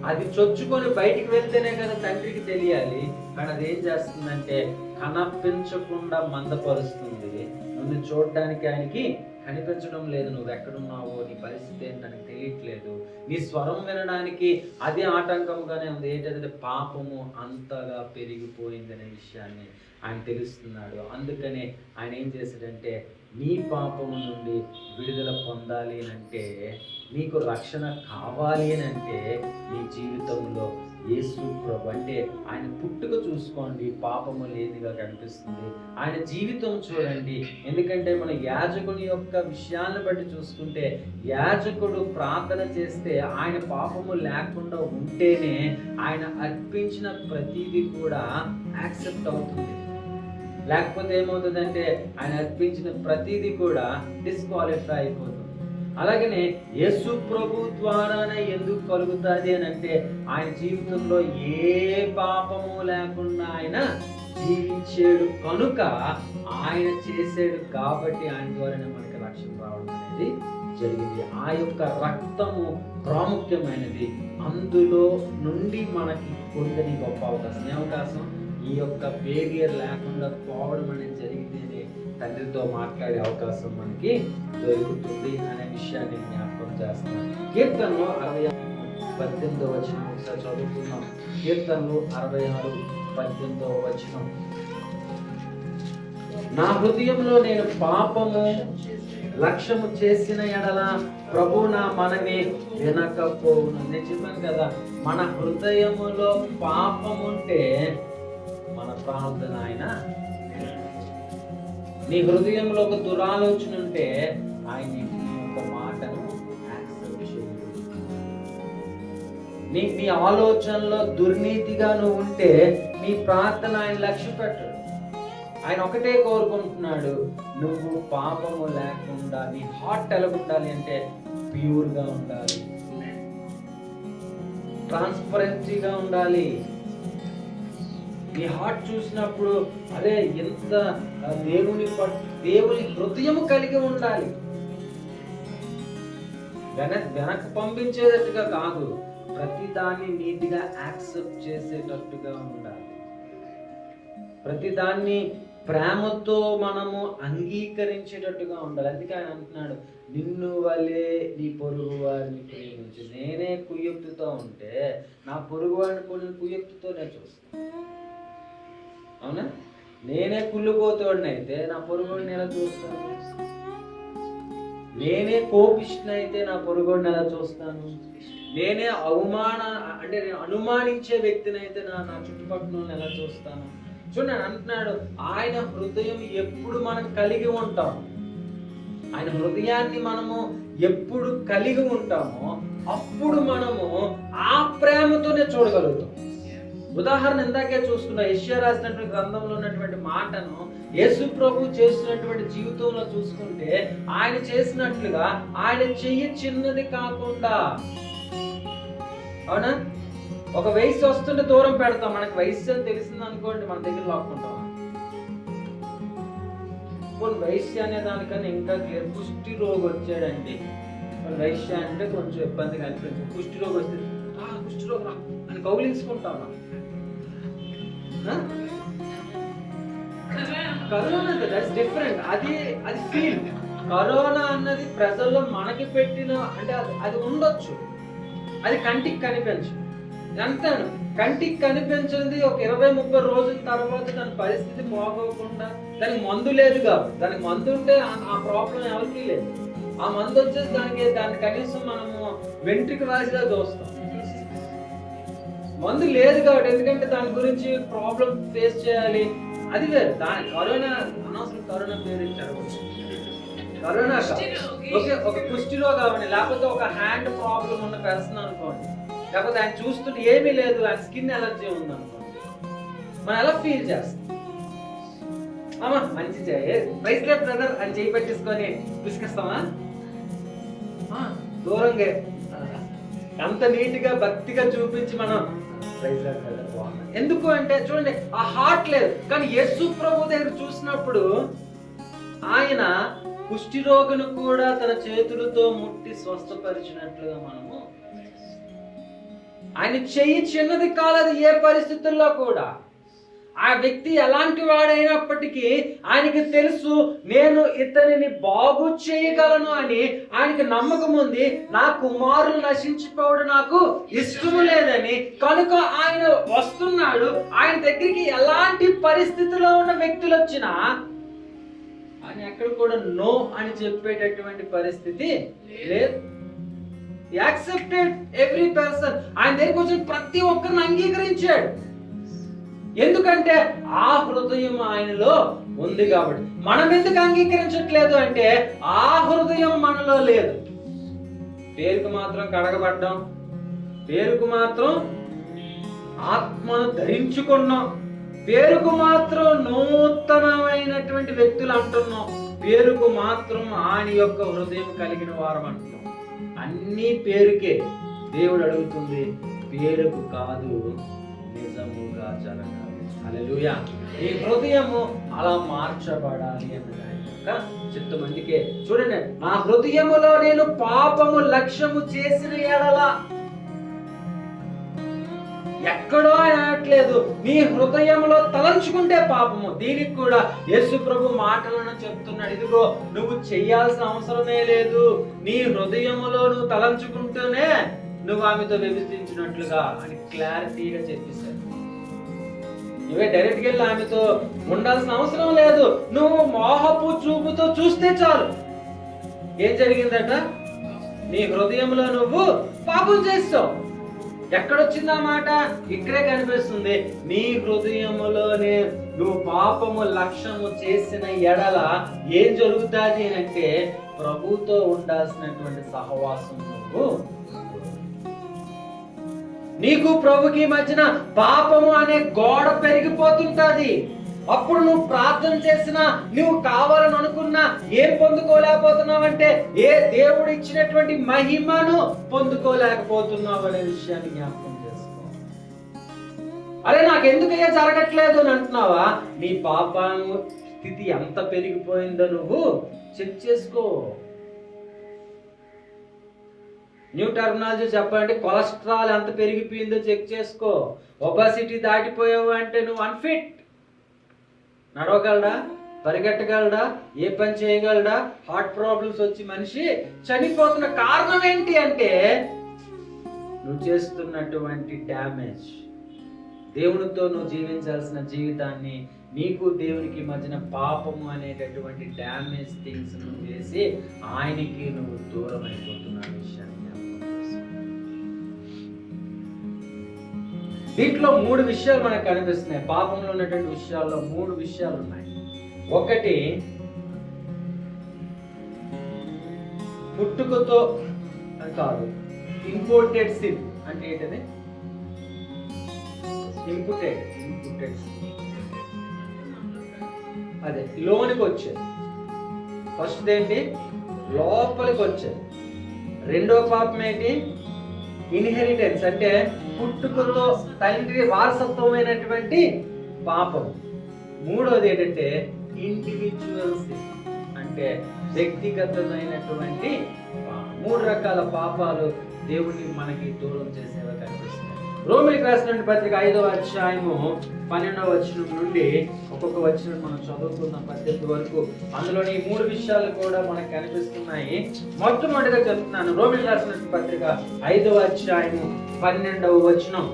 అది చొచ్చుకొని బయటికి వెళ్తేనే కదా తండ్రికి తెలియాలి. కానీ అది ఏం చేస్తుందంటే కనిపించకుండా మందపరుస్తుంది. నువ్వు చూడడానికి ఆయనకి కనిపించడం లేదు, నువ్వు ఎక్కడున్నావో, నీ పరిస్థితి ఏంటని తెలియట్లేదు. నీ స్వరం వినడానికి అది ఆటంకంగానే ఉంది. ఏంటంటే పాపము అంతగా పెరిగిపోయిందనే విషయాన్ని ఆయన తెలుస్తున్నాడు. అందుకనే ఆయన ఏం చేశాడంటే, నీ పాపము నుండి విడుదల పొందాలి అంటే, నీకు రక్షణ కావాలి అని అంటే, నీ జీవితంలో యేసు ప్రభు అంటే ఆయన పుట్టుక చూసుకోండి, పాపము లేనిగా కనిపిస్తుంది. ఆయన జీవితం చూడండి. ఎందుకంటే మన యాజకుని యొక్క విషయాలను బట్టి చూసుకుంటే, యాజకుడు ప్రార్థన చేస్తే ఆయన పాపము లేకుండా ఉంటేనే ఆయన అర్పించిన ప్రతిదీ కూడా యాక్సెప్ట్ అవుతుంది. లేకపోతే ఏమవుతుందంటే ఆయన అర్పించిన ప్రతిదీ కూడా డిస్క్వాలిఫై అయిపోతుంది. అలాగనే యేసు ప్రభు ద్వారానే ఎందుకు కలుగుతుంది అని అంటే, ఆయన జీవితంలో ఏ పాపము లేకుండా ఆయన జీవించాడు కనుక, ఆయన చేసాడు కాబట్టి ఆయన ద్వారానే మనకి రక్షణ రావడం అనేది జరిగింది. ఆ యొక్క రక్తము ప్రాముఖ్యమైనది. అందులో నుండి మనకి పొందని గొప్ప అవకాశం. ఏ అవకాశం? ఈ యొక్క బేరియర్ లేకుండా పోవడం అనేది జరిగితేనే తండ్రితో మాట్లాడే అవకాశం మనకి దొరుకుతుంది అనే విషయాన్ని జ్ఞాపకం చేస్తున్నాం. కీర్తనలో 66:18 వచనం ఒకసారి చదువుతున్నాం. కీర్తనలు 66:18 వచనం. నా హృదయంలో నేను పాపము లక్ష్యము చేసిన ఎడల ప్రభు నా మనవి వినకపోవును. నేను చెప్పాను కదా, మన హృదయములో పాపముంటే మన ప్రార్థన ఆయన, నీ హృదయంలో ఒక దురాలోచన ఉంటే ఆయన నీ యొక్క మాటను యాక్సెప్ట్ చేయడు. నీ ఆలోచనలో దుర్నీతిగా నువ్వు ఉంటే నీ ప్రార్థన ఆయన లక్ష్య పెట్టడు. ఆయన ఒకటే కోరుకుంటున్నాడు, నువ్వు పాపము లేకుండా, నీ హార్ట్ ఎలా ఉండాలి అంటే ప్యూర్గా ఉండాలి, ట్రాన్స్పరెన్సీగా ఉండాలి. నీ హార్ట్ చూసినప్పుడు అదే ఎంత దేవుని హృదయము కలిగి ఉండాలి. వెనక పంపించేటట్టుగా కాదు, ప్రతిదాన్ని నీటిగా యాక్సెప్ట్ చేసేటట్టుగా ఉండాలి. ప్రతిదాన్ని ప్రేమతో మనము అంగీకరించేటట్టుగా ఉండాలి. అందుకే ఆయన అంటున్నాడు, నిన్ను వలే నీ పొరుగు వారిని ప్రేమించు. నేనే కుయుక్తితో ఉంటే నా పొరుగు వారిని కూడా కుయుక్తితో నేను చూస్తాను. అవునా? నేనే కుళ్ళుపోతాడిని అయితే నా పొరుగుని ఎలా చూస్తాను? నేనే కోపిష్ఠనైతే నా పొరుగుడిని ఎలా చూస్తాను? నేనే నేను అనుమానించే వ్యక్తిని అయితే నా చుట్టుపక్కల ఎలా చూస్తాను? చూడండి అంటున్నాడు, ఆయన హృదయం ఎప్పుడు మనం కలిగి ఉంటాం, ఆయన హృదయాన్ని మనము ఎప్పుడు కలిగి ఉంటామో అప్పుడు మనము ఆ ప్రేమతోనే చూడగలుగుతాం. ఉదాహరణ ఇందాకే చూసుకున్న యెషయా రాసినటువంటి గ్రంథంలో ఉన్నటువంటి మాటను యేసు ప్రభు చేసినటువంటి జీవితంలో చూసుకుంటే, ఆయన చేసినట్లుగా ఆయన చెయ్యి చిన్నది కాకుండా, అవునా? ఒక వయసు వస్తుంటే దూరం పెడతాం, మనకి వయసు అని తెలిసింది అనుకోండి మన దగ్గర లాక్కుంటాం. వైశ్య అనే దానికన్నా ఇంకా క్లియర్, కుష్టి రోగి వచ్చాడండి, వైశ్య అంటే కొంచెం ఇబ్బందిగా అనిపించింది. కుష్టి రోగి వస్తే కుష్టి రోగి రా అని కౌలించుకుంటాం. Corona that's different. అది ఫీల్. కరోనా అన్నది ప్రజల్లో మనకి పెట్టిన అంటే అది ఉండొచ్చు, అది కంటికి కనిపించు. అంటాను కంటికి కనిపించింది ఒక 20-30 రోజుల తర్వాత దాని పరిస్థితి బాగోకుండా, దానికి మందు లేదు కాబట్టి, దానికి మందు ఉంటే ఆ ప్రాబ్లం ఎవరికి లేదు. ఆ మందు వచ్చేసి దాన్ని కనీసం మనము వెంట్రుక రాసిగా చూస్తాం. మందు లేదు కాబట్టి, ఎందుకంటే దాని గురించి ప్రాబ్లం ఫేస్ చేయాలి, అది వేరు. దాని కరోనా అనవసరం కరోనా పేరు ఇచ్చారు. కరోనా ఓకే, ఒక కుష్టిలో కావండి, లేకపోతే ఒక హ్యాండ్ ప్రాబ్లం ఉన్న పర్సన్ అనుకోండి, లేకపోతే ఆయన చూస్తుంటే ఏమీ లేదు, ఆయన స్కిన్ ఎలర్జీ ఉంది అనుకోండి, మనం ఎలా ఫీల్ చేస్తాం? అమ్మా మంచి ప్రైజ్ లే బ్రదర్ అని చేయి పెట్టేసుకొని పిసికిస్తామా? దూరంగా అంత నీట్ గా భక్తిగా చూపించి మనం ప్రైజ్ లే బ్రదర్ బాగున్నా. ఎందుకు అంటే చూడండి, ఆ హార్ట్ లేదు. కానీ యేసు ప్రభు దగ్గర చూసినప్పుడు ఆయన కుష్టి రోగును కూడా తన చేతులతో ముట్టి స్వస్థపరిచినట్లుగా మనము, ఆయన చెయ్యి చిన్నది కాలేదు ఏ పరిస్థితుల్లో కూడా. ఆ వ్యక్తి ఎలాంటి వాడైనప్పటికీ ఆయనకి తెలుసు, నేను ఇతనిని బాగు చేయగలను అని ఆయనకి నమ్మకం ఉంది. నా కుమారులు నశించిపోవడం నాకు ఇష్టము లేదని. కనుక ఆయన వస్తున్నాడు. ఆయన దగ్గరికి ఎలాంటి పరిస్థితిలో ఉన్న వ్యక్తులు వచ్చినా ఆయన ఎక్కడ కూడా నో అని చెప్పేటటువంటి పరిస్థితి లేదు. Accepted every person. ఆయన దగ్గరికి వచ్చిన ప్రతి ఒక్కరిని అంగీకరించాడు. ఎందుకంటే ఆ హృదయం ఆయనలో ఉంది కాబట్టి. మనం ఎందుకు అంగీకరించట్లేదు అంటే ఆ హృదయం మనలో లేదు. పేరుకు మాత్రం కడగబడ్డాం, పేరుకు మాత్రం ఆత్మను ధరించుకున్నాం, పేరుకు మాత్రం నూతనమైనటువంటి వ్యక్తులు అంటున్నాం, పేరుకు మాత్రం ఆయన యొక్క హృదయం కలిగిన వారం అంటున్నాం. అన్ని పేరుకే. దేవుడు అడుగుతుంది పేరుకు కాదు, నిజముగా జరగాలి. హల్లెలూయా. ఈ హృదయము అలా మార్చబడాలి అన్నది ఆయన యొక్క చిత్తం. అందుకే చూడండి, నా హృదయములో నేను పాపము లక్ష్యము చేసిన ఎడల, ఎక్కడో అనట్లేదు, నీ హృదయంలో తలంచుకుంటే పాపము. దీనికి కూడా యేసు ప్రభు మాటలను చెప్తున్నాడు. ఇదిగో నువ్వు చెయ్యాల్సిన అవసరమే లేదు, నీ హృదయములో నువ్వు తలంచుకుంటూనే నువ్వు ఆమెతో విభజించినట్లుగా అని క్లారిటీగా చెప్పేశాడు. నువ్వే డైరెక్ట్ గా వెళ్ళి ఆమెతో ఉండాల్సిన అవసరం లేదు. నువ్వు మోహపు చూపుతో చూస్తే చాలు. ఏం జరిగిందట? నీ హృదయంలో నువ్వు పాపం చేస్తావు. ఎక్కడొచ్చిందా మాట? ఇక్కడే కనిపిస్తుంది. నీ హృదయములోనే నువ్వు పాపము లక్ష్యము చేసిన ఎడల ఏం జరుగుతుంది అంటే ప్రభుతో ఉండాల్సినటువంటి సహవాసం నువ్వు, నీకు ప్రభుకి మధ్యన పాపము అనే గోడ పెరిగిపోతుంటది. అప్పుడు నువ్వు ప్రార్థన చేసినా, నువ్వు కావాలని అనుకున్నా ఏం పొందుకోలేకపోతున్నావంటే ఏ దేవుడు ఇచ్చినటువంటి మహిమను పొందుకోలేకపోతున్నావు అనే విషయాన్ని జ్ఞాపకం చేసుకో. అరే నాకెందుకయ్యా జరగట్లేదు అని అంటున్నావా? నీ పాపం స్థితి ఎంత పెరిగిపోయిందో నువ్వు చెక్ చేసుకో. న్యూ టర్మినాలజీ చెప్పాలంటే కొలెస్ట్రాల్ ఎంత పెరిగిపోయిందో చెక్ చేసుకో. ఒబెసిటీ దాటిపోయావు అంటే నువ్వు అన్ఫిట్. నడవగలడా? పరిగెట్టగలడా? ఏ పని చేయగలడా? హార్ట్ ప్రాబ్లమ్స్ వచ్చి మనిషి చనిపోతున్న కారణం ఏంటి అంటే నువ్వు చేస్తున్నటువంటి డ్యామేజ్. దేవునితో నువ్వు జీవించాల్సిన జీవితాన్ని నీకు దేవునికి మధ్యన పాపము అనేటటువంటి డ్యామేజ్ థింగ్స్ నువ్వు చేసి ఆయనకి నువ్వు దూరం అయిపోతున్న విషయాన్ని దీంట్లో 3 విషయాలు మనకు కనిపిస్తున్నాయి. పాపంలో ఉన్నటువంటి విషయాల్లో 3 విషయాలు ఉన్నాయి. ఒకటి, పుట్టుకతో కాదు, ఇంపోర్టెడ్ సిన్ అంటే ఏంటది? ఇంపుటెడ్ అదే లోనికి వచ్చేది. ఫస్ట్ ఏంటి? లోపలికి వచ్చేది. రెండో పాపం ఏంటి? ఇన్హెరిటెన్స్ అంటే పుట్టుకతో తండ్రి వారసత్వమైనటువంటి పాపం. మూడోది ఏంటంటే ఇండివిజువల్స్ అంటే వ్యక్తిగతమైనటువంటి 3 రకాల పాపాలు దేవుణ్ణి మనకి దూరం చేసేవి కనిపిస్తున్నాయి. రోమిలికి రాసిన పత్రిక 5వ అధ్యాయము 12వ వచనం నుండి ఒక్కొక్క వచనం మనం చదువుకుందాం 18 వరకు. అందులోని 3 విషయాలు కూడా మనకు కనిపిస్తున్నాయి. మొట్టమొదటిగా చెప్తున్నాను. రోమిలికి రాసిన పత్రిక 5వ అధ్యాయము 12వ వచనం.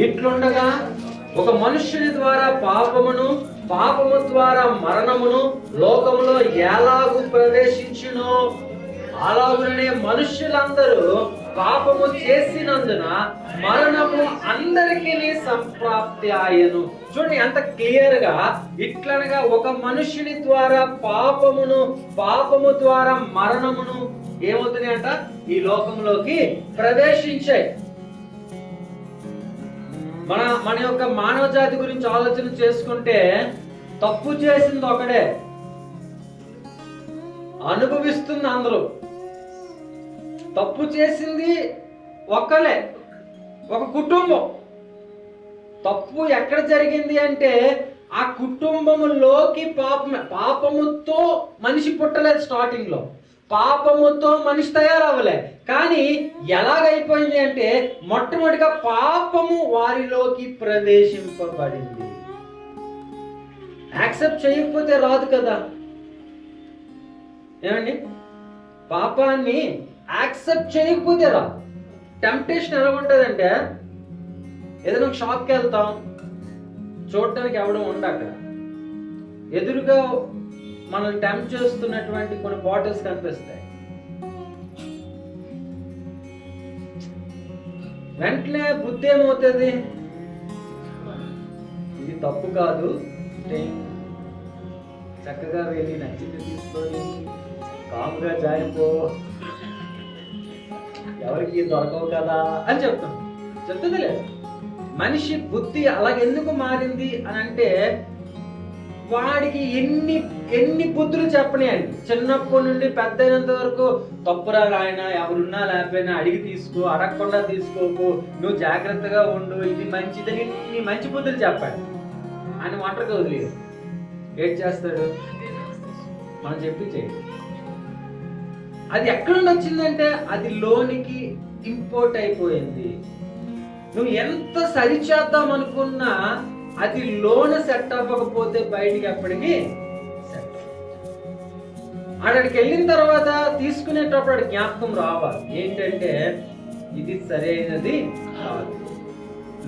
ఇట్లుండగా ఒక మనుష్యుని ద్వారా పాపము ద్వారా మరణమును లోకములో ఎలాగూ ప్రవేశించునో అలాగునే మనుష్యులందరూ పాపము చేసినందున మరణము అందరికీ సంప్రాప్తి ఆయను. చూడండి ఎంత క్లియర్ గా, ఇట్లనగా ఒక మనుష్యుని ద్వారా పాపము ద్వారా మరణమును ఏమవుతున్నాయి అంట? ఈ లోకంలోకి ప్రవేశించాయి. మన యొక్క మానవ జాతి గురించి ఆలోచన చేసుకుంటే తప్పు చేసింది ఒకడే, అనుభవిస్తుంది అందరూ. తప్పు చేసింది ఒక్కలే, ఒక కుటుంబం. తప్పు ఎక్కడ జరిగింది అంటే ఆ కుటుంబములోకి పాపముతో మనిషి పుట్టలేదు. స్టార్టింగ్ లో పాపముతో మనిషి తయారవ్వలే. కానీ ఎలాగైపోయింది అంటే మొట్టమొదటిగా పాపము వారిలోకి ప్రవేశింపబడింది. యాక్సెప్ట్ చేయకపోతే రాదు కదా. ఏమండి? పాపాన్ని యాక్సెప్ట్ చేయకపోతే రాదు. టెంప్టేషన్ ఎలా ఉంటుందంటే, ఏదైనా ఒక షాప్కి వెళ్తాం, చూడటానికి ఎవడం ఉండ, అక్కడ ఎదురుగా మనం టెంప్ట్ చేస్తున్నటువంటి కొన్ని బాటిల్స్ కనిపిస్తాయి. వెంటనే బుద్ధి ఏమవుతుంది? ఇది తప్పు కాదు, చక్కగా వెళ్ళి నచ్చింది తీసుకొని కాముగా జారిపో, ఎవరికి దొరకవు కదా అని చెప్తుంది లేదు. మనిషి బుద్ధి అలాగెందుకు మారింది అని అంటే, వాడికి ఎన్ని బుద్ధులు చెప్పనియండి. చిన్నప్పటి నుండి పెద్ద అయినంత వరకు తప్పురా ఆయన, ఎవరున్నా లేకపోయినా అడిగి తీసుకో, అడగకుండా తీసుకోకు, నువ్వు జాగ్రత్తగా ఉండు, ఇది మంచిదని నీ మంచి బుద్ధులు చెప్పాడు. ఆయన ఒంటరిగా వదిలేదు. ఏం చేస్తాడు? మనం చెప్పి చేయాలి. అది ఎక్కడ నుండి వచ్చిందంటే అది లోనికి ఇంపోర్ట్ అయిపోయింది. నువ్వు ఎంత సరి చేద్దాం అనుకున్నా అది లోన సెట్ అవ్వకపోతే బయటికి ఎప్పటికీ సెట్. అక్కడికి వెళ్ళిన తర్వాత తీసుకునేటప్పుడు అక్కడ జ్ఞాపకం రావాలి ఏంటంటే ఇది సరైనది కాదు.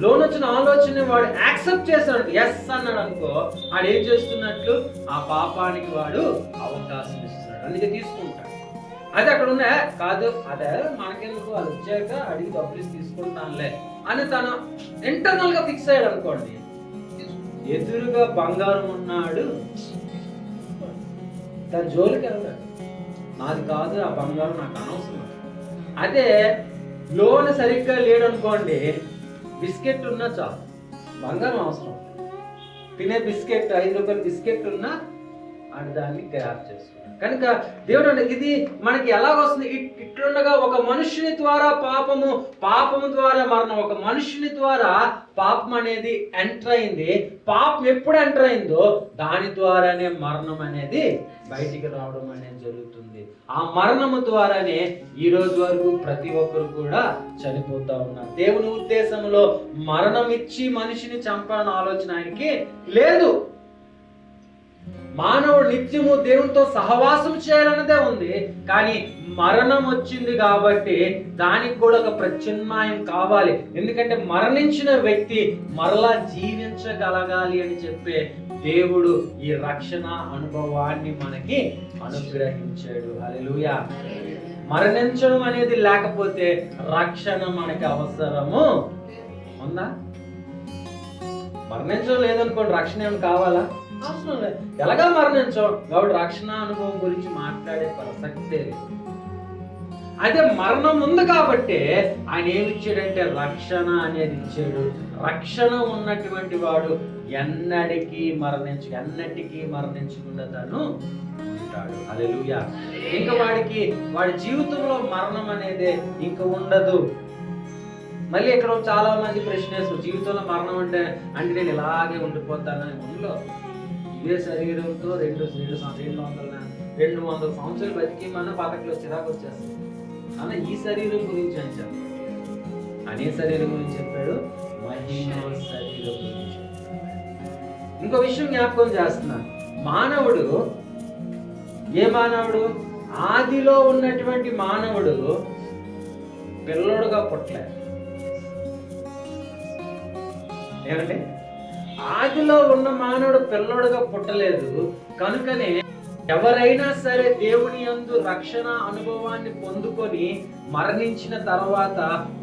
లోన్ వచ్చిన ఆలోచన వాడు యాక్సెప్ట్ చేస్తాడు, ఎస్ అన్నాడు అనుకో, వాడు ఏం చేస్తున్నట్లు ఆ పాపానికి వాడు అవకాశం ఇస్తున్నాడు. అందుకే తీసుకుంటాడు. అది అక్కడ ఉన్నా కాదు, అదే మనకెందుకు, అది వచ్చాక అడిగి డబ్బులు తీసుకుంటానులే అని తను ఇంటర్నల్ గా ఫిక్స్ అయ్యాడు అనుకోండి. ఎదురుగా బంగారం ఉన్నాడు, తన జోలికి వెళ్ళాడు, నాది కాదు ఆ బంగారం, నాకు అనవసరం. అదే లోన్ సరిగ్గా లేడు అనుకోండి, బిస్కెట్ ఉన్నా చాలు, బంగారం అవసరం. తినే బిస్కెట్ 5 రూపాయల బిస్కెట్ ఉన్నా అది దాన్ని గ్రాప్ చేసుకుంటాం. కనుక దేవుడు ఇది మనకి ఎలాగొస్తుంది? ఇట్లుండగా ఒక మనుషుని ద్వారా పాపము ద్వారా మరణం. ఒక మనుషుని ద్వారా పాపం అనేది ఎంటర్ అయింది. పాపం ఎప్పుడు ఎంటర్ అయిందో దాని ద్వారానే మరణం అనేది బయటికి రావడం అనేది జరుగుతుంది. ఆ మరణము ద్వారానే ఈ రోజు వరకు ప్రతి ఒక్కరు కూడా చనిపోతా ఉన్నారు. దేవుని ఉద్దేశంలో మరణం ఇచ్చి మనిషిని చంపాలన్న ఆలోచన ఆయనకి లేదు. మానవుడు నిత్యము దేవునితో సహవాసం చేయాలన్నదే ఉంది. కానీ మరణం వచ్చింది కాబట్టి దానికి కూడా ఒక ప్రత్యామ్నాయం కావాలి. ఎందుకంటే మరణించిన వ్యక్తి మరలా జీవించగలగాలి అని చెప్పే దేవుడు ఈ రక్షణ అనుభవాన్ని మనకి అనుగ్రహించాడు. హల్లెలూయా. మరణించడం అనేది లేకపోతే రక్షణ మనకి అవసరము ఉందా? మరణించడం లేదనుకోండి, రక్షణ ఏమైనా కావాలా? అవసరం లేదు. ఎలాగా మరణించం కాబట్టి రక్షణ అనుభవం గురించి మాట్లాడే ప్రసక్తే లేదు. అయితే మరణం ఉంది కాబట్టి ఆయన ఏమి ఇచ్చాడంటే రక్షణ అనేది ఇచ్చాడు. రక్షణ ఉన్నటువంటి వాడు ఎన్నటికీ మరణించకుండా తను ఉంటాడు. హల్లెలూయా. ఇంకా వాడి జీవితంలో మరణం అనేది ఇంకా ఉండదు. మళ్ళీ ఇక్కడ చాలా మంది ప్రశ్న వేస్తారు, జీవితంలో మరణం అంటే నేను ఇలాగే ఉండిపోతానని. ఉండలో ఇదే శరీరంతో 200 సంవత్సరాలు బతికి మన బతకలో చిరాకు వచ్చేస్తుంది. అలా ఈ శరీరం గురించి అని చెప్పాడు. అనే శరీరం గురించి చెప్పాడు, మహిమ శరీరం గురించి. ఇంకో విషయం జ్ఞాపకం చేస్తున్నాను. మానవుడు ఆదిలో ఉన్నటువంటి మానవుడు పిల్లోడుగా పుట్టలేదు. ఏమంటే ఆదిలో ఉన్న మానవుడు పిల్లోడుగా పుట్టలేదు. కనుకనే ఎవరైనా సరే దేవుని యందు రక్షణ అనుభవాన్ని పొందుకొని మరణించిన తర్వాత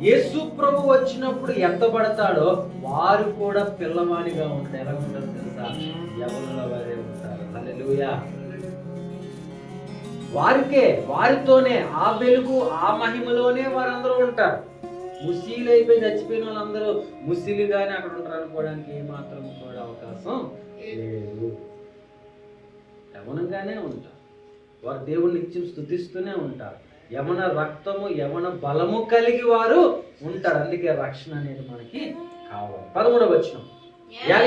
యేసు ప్రభు వచ్చినప్పుడు ఎత్తబడతాడో వారు కూడా పిల్లవాడిగా ఉంటారు. ఎలా ఉంటారు తెలుసా? యవ్వనుల వారే ఉంటారు. హల్లెలూయా. వారితోనే ఆ వెలుగు ఆ మహిమలోనే వారందరూ ఉంటారు. ముసీలు అయిపోయి చచ్చిపోయిన వాళ్ళందరూ ముసలిగానే అక్కడ ఉంటారు అనుకోవడానికి ఏమాత్రం కూడా అవకాశం లేదు. యవనంగానే ఉంటారు. వారు దేవుని నిత్యం స్తుతిస్తూనే ఉంటారు. యవన రక్తము యవన బలము కలిగి వారు ఉంటారు. అందుకే రక్షణ అనేది మనకి కావాలి. 13వ వచనం,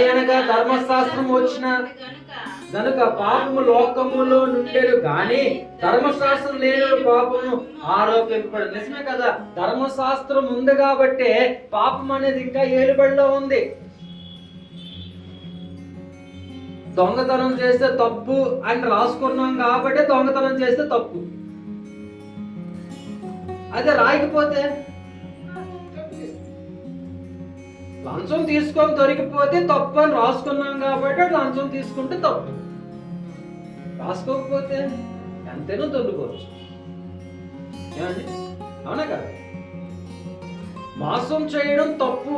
అనగా ధర్మశాస్త్రం వచ్చిన గనుక పాపము లోకములో నుండేడు గాని ధర్మశాస్త్రం లేని పాపము ఆరోపింపడు. నిజమే కదా, ధర్మశాస్త్రం ఉంది కాబట్టే పాపం అనేది ఇంకా ఏలుబడిలో ఉంది. దొంగతనం చేస్తే తప్పు అని రాసుకున్నాం కాబట్టి దొంగతనం చేస్తే తప్పు. అదే రాయకపోతే, లంచం తీసుకొని దొరికిపోతే తప్పు అని రాసుకున్నాం కాబట్టి లంచం తీసుకుంటే తప్పు. రాసుకోకపోతే ఎంతైనా దొరుకుకోవచ్చు. ఏమండి? అవునా కదా? మోసం చేయడం తప్పు.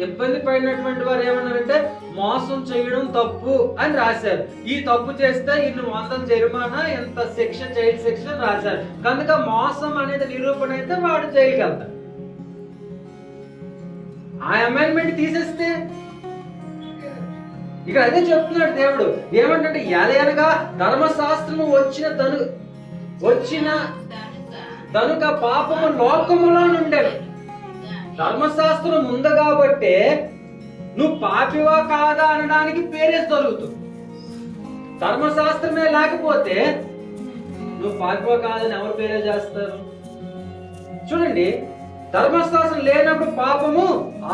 ఇబ్బంది పడినటువంటి వారు ఏమన్నారంటే మోసం చేయడం తప్పు అని రాశారు. ఈ తప్పు చేస్తే ఇన్ని 100 జరిమానా, ఎంత శిక్ష, జైలు శిక్ష రాశారు. కనుక మోసం అనేది నిరూపణ అయితే వాడు జైలుకి వెళ్తాడు. ఆ అమెండ్మెంట్ తీసేస్తే ఇక్కడ అదే చెప్తున్నాడు దేవుడు. ఏమంటే ఎలయనగా ధర్మశాస్త్రము వచ్చిన తనుక పాపము లోకములో నుండెను. ధర్మశాస్త్రం ఉంది కాబట్టి నువ్వు పాపివా కాదా అనడానికి పేరేసి దొరుకుతుంది. ధర్మశాస్త్రమే లేకపోతే నువ్వు పాపివా కాదని ఎవరు పేరే చేస్తారు? చూడండి, ధర్మశాస్త్రం లేనప్పుడు పాపము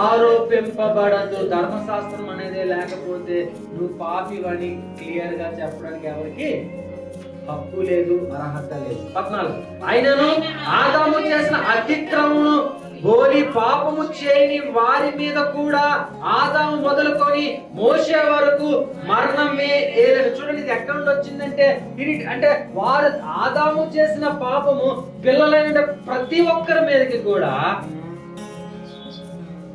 ఆరోపింపబడదు. ధర్మశాస్త్రం అనేది లేకపోతే నువ్వు పాపివని క్లియర్ గా చెప్పడానికి ఎవరికి హక్కు లేదు, అర్హత లేదు. 14, అయినను ఆదాము చేసిన అతిక్రమము గోలి పాపము చేయని వారి మీద కూడా ఆదాము మొదలుకొని మోసే వరకు మరణమే ఏలేదు. చూడండి, ఇది ఎక్కడ నుండి వచ్చిందంటే అంటే వారు ఆదాము చేసిన పాపము పిల్లలైన ప్రతి ఒక్కరి మీదకి కూడా,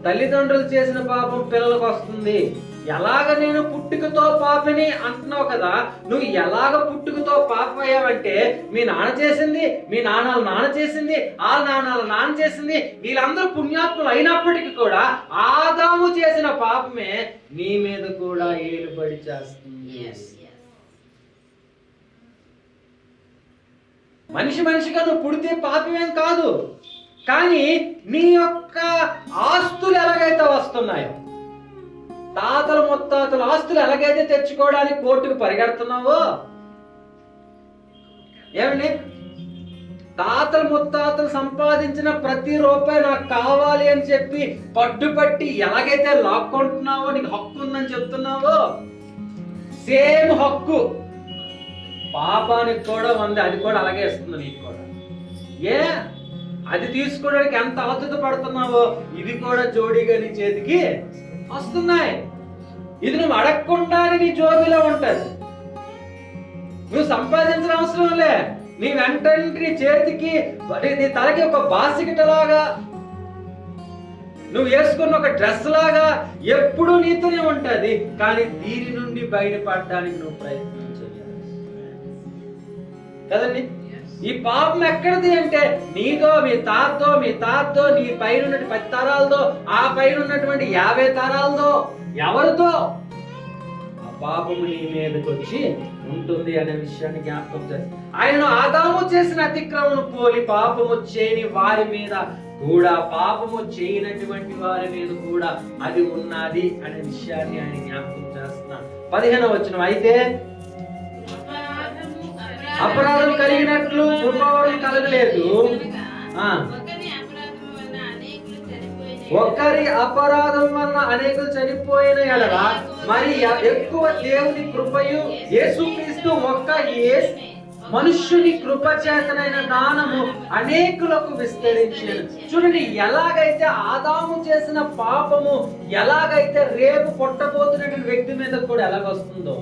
తల్లిదండ్రులు చేసిన పాపం పిల్లలకు వస్తుంది. ఎలాగ నేను పుట్టుకతో పాపిని అంటున్నావు కదా, నువ్వు ఎలాగ పుట్టుకతో పాపం అయ్యావంటే మీ నాన్న చేసింది, మీ నాన్న చేసింది, ఆ నాన్న చేసింది, వీళ్ళందరూ పుణ్యాత్ములు అయినప్పటికీ కూడా ఆదాము చేసిన పాపమే నీ మీద కూడా ఏలుబడి చేస్తుంది. మనిషిగా నువ్వు పుడితే పాపమేం కాదు, కానీ నీ యొక్క ఆస్తులు ఎలాగైతే వస్తున్నాయో, తాతలు ముత్తాతలు ఆస్తులు ఎలాగైతే తెచ్చుకోవడానికి కోర్టుకు పరిగెడుతున్నావో, ఏమండి, తాతలు ముత్తాతలు సంపాదించిన ప్రతి రూపాయి నాకు కావాలి అని చెప్పి పట్టుపట్టి ఎలాగైతే లాక్కుంటున్నావో, నీకు హక్కు ఉందని చెప్తున్నావో, సేమ్ హక్కు పాపానికి కూడా ఉంది, అది కూడా అలాగే ఇస్తుంది నీకు కూడా. అది తీసుకోవడానికి ఎంత అవధత పడుతున్నావో ఇది కూడా జోడీగా నీ చేతికి వస్తున్నాయి. ఇది నువ్వు అడగకుండానే నీ జోబిలో ఉంటది. నువ్వు సంపాదించిన అవసరం లే, నీ వెంటనే నీ చేతికి నీ తలకి ఒక బాసికట లాగా, నువ్వు వేసుకున్న ఒక డ్రెస్ లాగా ఎప్పుడూ నీతోనే ఉంటది. కానీ దీని నుండి బయటపడడానికి నువ్వు ప్రయత్నం చేయాలి కదండి. ఈ పాపం ఎక్కడిది అంటే నీతో, మీ తాతతో, నీ పైన 10 తరాలతో, ఆ పైన ఉన్నటువంటి 50 తరాలతో, ఎవరితో ఆ పాపము నీ మీదకి వచ్చి ఉంటుంది అనే విషయాన్ని జ్ఞాపకం చేస్తాను. ఆయన ఆదాము చేసిన అతిక్రమను పోలి పాపము చేయని వారి మీద కూడా, పాపము చేయనటువంటి వారి మీద కూడా అది ఉన్నది అనే విషయాన్ని ఆయన జ్ఞాపకం చేస్తున్నా. 15వ వచనం, అయితే అపరాధం కలిగినట్లు కృపవరం కలగలేదు. ఒకరి అపరాధం వలన అనేకులు చనిపోయిన ఎడల మరి ఎక్కువ దేవుని కృపయు యేసుక్రీస్తు ఒక్క మనుష్యుని కృప చేతనైన దానము అనేకులకు విస్తరించాను. చూడండి, ఎలాగైతే ఆదాము చేసిన పాపము ఎలాగైతే రేపు పుట్టబోతున్నటువంటి వ్యక్తి మీద కూడా ఎలాగొస్తుందో,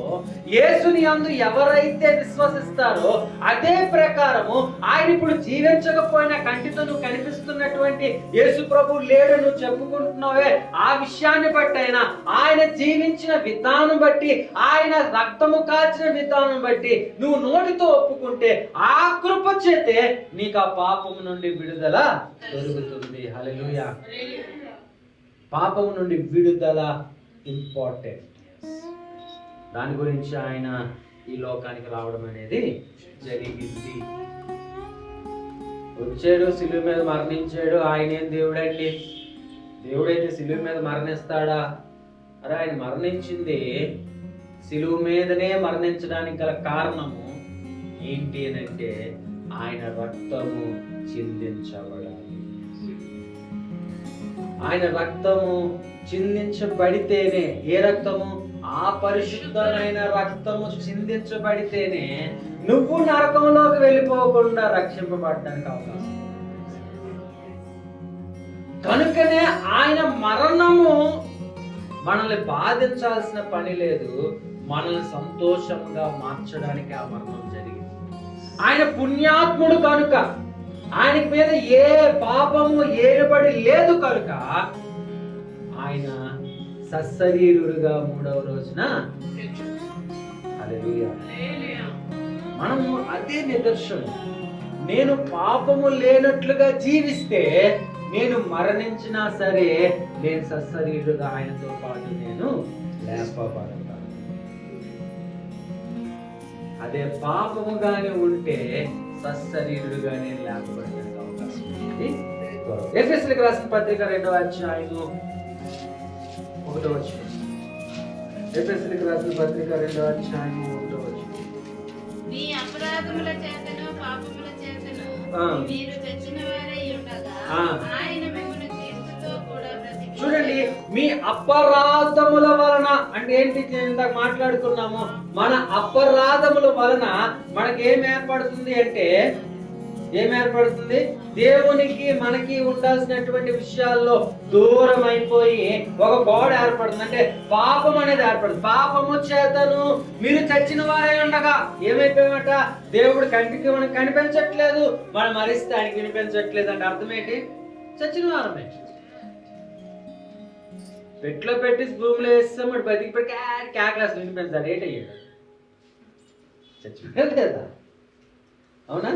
యేసుని యందు ఎవరైతే విశ్వసిస్తారో అదే ప్రకారము ఆయన ఇప్పుడు జీవించకపోయినా కంటితో నువ్వు కనిపిస్తున్నటువంటి యేసు ప్రభు లేడు నువ్వు చెప్పుకుంటున్నావే, ఆ విషయాన్ని బట్టి అయినా, ఆయన జీవించిన విధానం బట్టి, ఆయన రక్తము కాచిన విధానం బట్టి నువ్వు నోటితో ఒప్పుకుంటే ఆ కృప చేతే నీకు ఆ పాపము నుండి విడుదల దొరుకుతుంది. హల్లెలూయా. పాపము నుండి విడుదల ఇంపార్టెంట్. దాని గురించి ఆయన ఈ లోకానికి రావడం అనేది జరిగింది. వచ్చాడు, సిలువ మీద మరణించాడు. ఆయన ఏం దేవుడండి? దేవుడైతే సిలువ మీద మరణిస్తాడా? అరే, ఆయన మరణించింది సిలువ మీదనే మరణించడానికి గల కారణము ఏంటి అని అంటే ఆయన రక్తము చిందించబడాలి. ఆయన రక్తము చిందించబడితేనే, ఏ రక్తము? ఆ పరిశుద్ధమైన రక్తము చిందించబడితేనే నువ్వు నరకంలోకి వెళ్ళిపోకుండా రక్షింపబడడానికి అవకాశం. కనుకనే ఆయన మరణము మనల్ని బాధించాల్సిన పని లేదు, మనల్ని సంతోషంగా మార్చడానికి ఆ మరణం జరిగింది. ఆయన పుణ్యాత్ముడు కనుక, ఆయన మీద ఏ పాపము ఏర్పడి లేదు కనుక ఆయన సశరీరుడుగా 3వ రోజున, హల్లెలూయా, మనము అదే నిదర్శనం. నేను పాపము లేనట్లుగా జీవిస్తే, నేను మరణించినా సరే నేను సశరీరుడుగా ఆయనతో పాటు నేను లేపబడతాను. అదే పాపముగానే ఉంటే సశరీరుడుగా నేను లేపబడడానికి అవకాశం ఉంది. ఎఫెసీయులకు రాసిన పత్రిక 2వ అధ్యాయము 1వ వచనం. ఎఫెసీయులకు రాసిన పత్రిక 2వ అధ్యాయము 1వ వచనం. మీ అపరాధముల చేతను పాపముల చేతను మీరు చచ్చిన వారై ఉండగా ఆయన మిమ్మల్ని క్రీస్తుతో కూడా బ్రతికించాడు. చూడండి, మీ అపరాధముల వలన అంటే ఏంటి? ఇందాక మాట్లాడుకున్నాము, మన అపరాధముల వలన మనకేం ఏర్పడుతుంది అంటే, ఏం ఏర్పడుతుంది? దేవునికి మనకి ఉండాల్సినటువంటి విషయాల్లో దూరం అయిపోయి ఒక గోడ ఏర్పడుతుంది. అంటే పాపం అనేది ఏర్పడుతుంది. పాపము చేతను మీరు చచ్చిన వారే ఉండగా ఏమైపోయామట? దేవుడు కంటికి మనకు కనిపించట్లేదు, మనం మరిస్తే ఆయనకి వినిపించట్లేదు. అంటే అర్థం ఏంటి? చచ్చిన వారమే. పెట్లో పెట్టి భూమిలో వేస్తాం, మరి బతికి క్యాక్లాస్ వినిపించాలి. ఏంటయ్యాడు? చచ్చిపోయాడు లేదా? అవునా?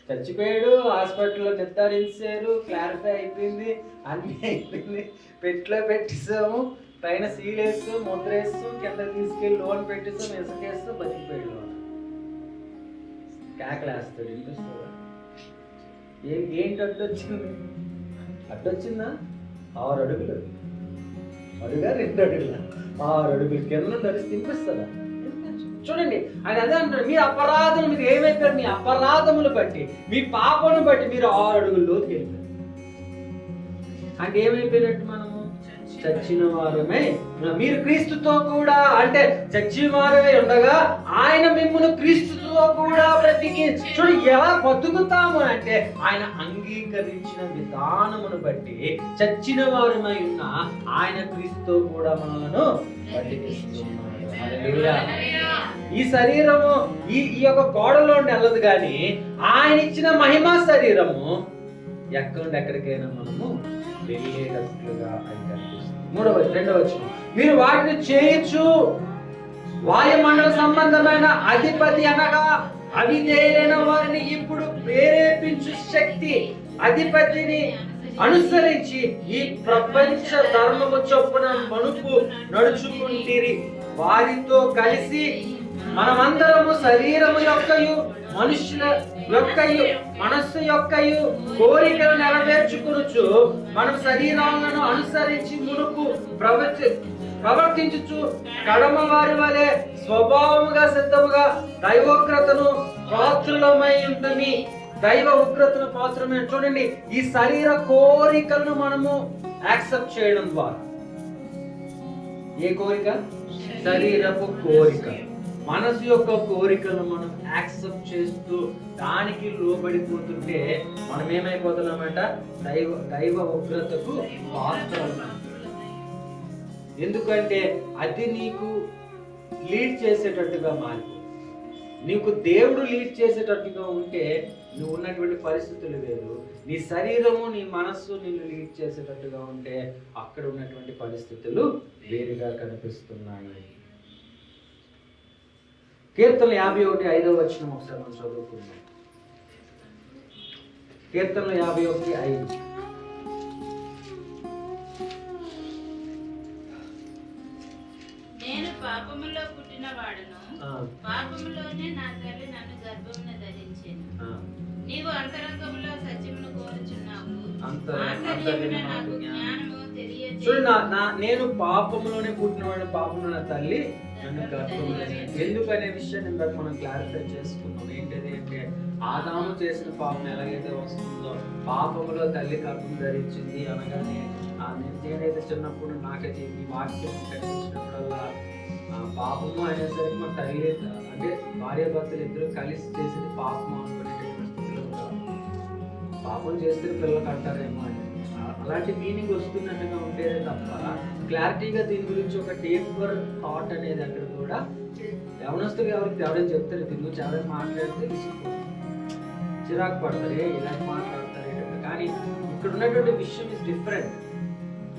చచ్చిపోయాడు, హాస్పిటల్లో నిర్ధారించారు, క్లారిఫై అయిపోయింది, అన్నీ అయిపోయింది. పెట్లో పెట్టిస్తాము, పైన సీల్ వేస్తాం, ముద్ర వేస్తాం, కింద తీసుకెళ్ళి లోన్ పెట్టిస్తాం, ఇసుకేస్తాం, బతికిపోయాడు. లోన్ క్యాక్లేస్తాడు. వినిపిస్తుందా? ఏంటి అడ్డొచ్చింది? అడ్డొచ్చిందా? 6 అడుగులు, అడుగా 2 అడుగుల, 6 అడుగులు కింద ధరిస్తే తినిపిస్తుందా? చూడండి, ఆయన అదే అంటాడు, మీ అపరాధములు, మీరు ఏమైపోయారు? మీ అపరాధములు బట్టి, మీ పాపను బట్టి మీరు 6 అడుగుల లోతుకి వెళ్ళిపోయారు. అంటే ఏమైపోయినట్టు? మనము చచ్చిన వారమై మీరు క్రీస్తుతో కూడా, అంటే చచ్చిన వారమై ఉండగా ఆయన మిమ్మల్ని క్రీస్తుతో కూడా బ్రతికి. చూడు ఎలా బతుకుతాము అంటే ఆయన అంగీకరించిన విధానమును బట్టి చచ్చిన వారమై ఉన్న ఆయన క్రీస్తుతో కూడా మనలను బతికిస్తున్నాడు. హల్లెలూయా. ఈ శరీరము ఈ యొక్క గోడలో వెళ్ళదు, కానీ ఆయన ఇచ్చిన మహిమా శరీరము ఎక్కడికైనా మనము వెళ్ళేటట్లుగా అని కనిపిస్తుంది. రెండవ వచనం, మీరు వాటిని చేయొచ్చు వాయుమండల సంబంధమైన అధిపతి అనగా అవిధేయులైన వారిని ఇప్పుడు ప్రేరేపించు శక్తి అధిపతిని అనుసరించి ఈ ప్రపంచ ధర్మము చొప్పున మనుపు నడుచుకుంటిరి. వారితో కలిసి మనమందరము శరీరము యొక్కయు మనుషుల యొక్కయు మనస్సు యొక్కయు కోరికలు నెరవేర్చుకొనుచు మనం శరీరాలను అనుసరించి మునుపు ప్రవర్తించుచు కడమ వారి వలె స్వభావముగా సిద్ధముగా దైవోగ్రతను పాత్రులమై ఉంటుంది. దైవ ఉగ్రతను పాత్రమే. చూడండి, ఈ శరీర కోరికలను మనము యాక్సెప్ట్ చేయడం ద్వారా, ఏ కోరిక? శరీరపు కోరిక, మనసు యొక్క కోరికలను మనం యాక్సెప్ట్ చేస్తూ దానికి లోబడిపోతుంటే మనం ఏమైపోతున్నామంట? దైవ ఉగ్రతకు పాత్రలు. ఎందుకంటే అది నీకు లీడ్ చేసేటట్టుగా మారిపో. నీకు దేవుడు లీడ్ చేసేటట్టుగా ఉంటే నువ్వు ఉన్నటువంటి పరిస్థితులు వేరు. నీ శరీరము నీ మనస్సు నిన్ను లీడ్ చేసేటట్టుగా ఉంటే అక్కడ ఉన్నటువంటి పరిస్థితులు వేరుగా కనిపిస్తున్నాయి. కీర్తన 51:5 ఒకసారి మనం చదువుకుందాం. కీర్తన 51:5. నేను పాపములో పుట్టిన వాడును, పాపములోనే నా తల్లి నన్ను గర్భమున ధరించెను. నీవు అంతరంగములో సత్యమును కోరుచున్నావు, ఆంతర్యమున నాకు జ్ఞానము తెలియజేయు. చూడు, నేను పాపములోనే పుట్టినవాడు, పాపంలో నా తల్లి నన్ను గర్భమున. ఎందుకనే విషయాన్ని మనం క్లారిఫై చేసుకున్నాం. ఏంటిది అంటే ఆదాము చేసిన పాపం ఎలాగైతే వస్తుందో పాపములో తల్లి గర్భం ధరించింది అనగానే నేనైతే చిన్నప్పుడు నాకైతే ఈ వాక్యం కనిపించినప్పుడల్లా పాపము అనేసరికి మా తల్లి అంటే భార్య భర్తలు ఇద్దరు కలిసి చేసేది పాపము అనుకునేటటువంటి స్థితిలో ఉంటారు. పాపం చేస్తే పిల్లలు అంటారేమో అని అలాంటి మీనింగ్ వస్తున్నట్టుగా ఉండేదే తప్ప క్లారిటీగా దీని గురించి ఒక డీపర్ థాట్ అనేది అక్కడ కూడా యవనస్తులు ఎవరైనా చెప్తారు, దీని గురించి ఎవరైనా మాట్లాడితే చిరాకు పడతారు, ఇలా మాట్లాడతారు. కానీ ఇక్కడ ఉన్నటువంటి విషయం ఇస్ డిఫరెంట్.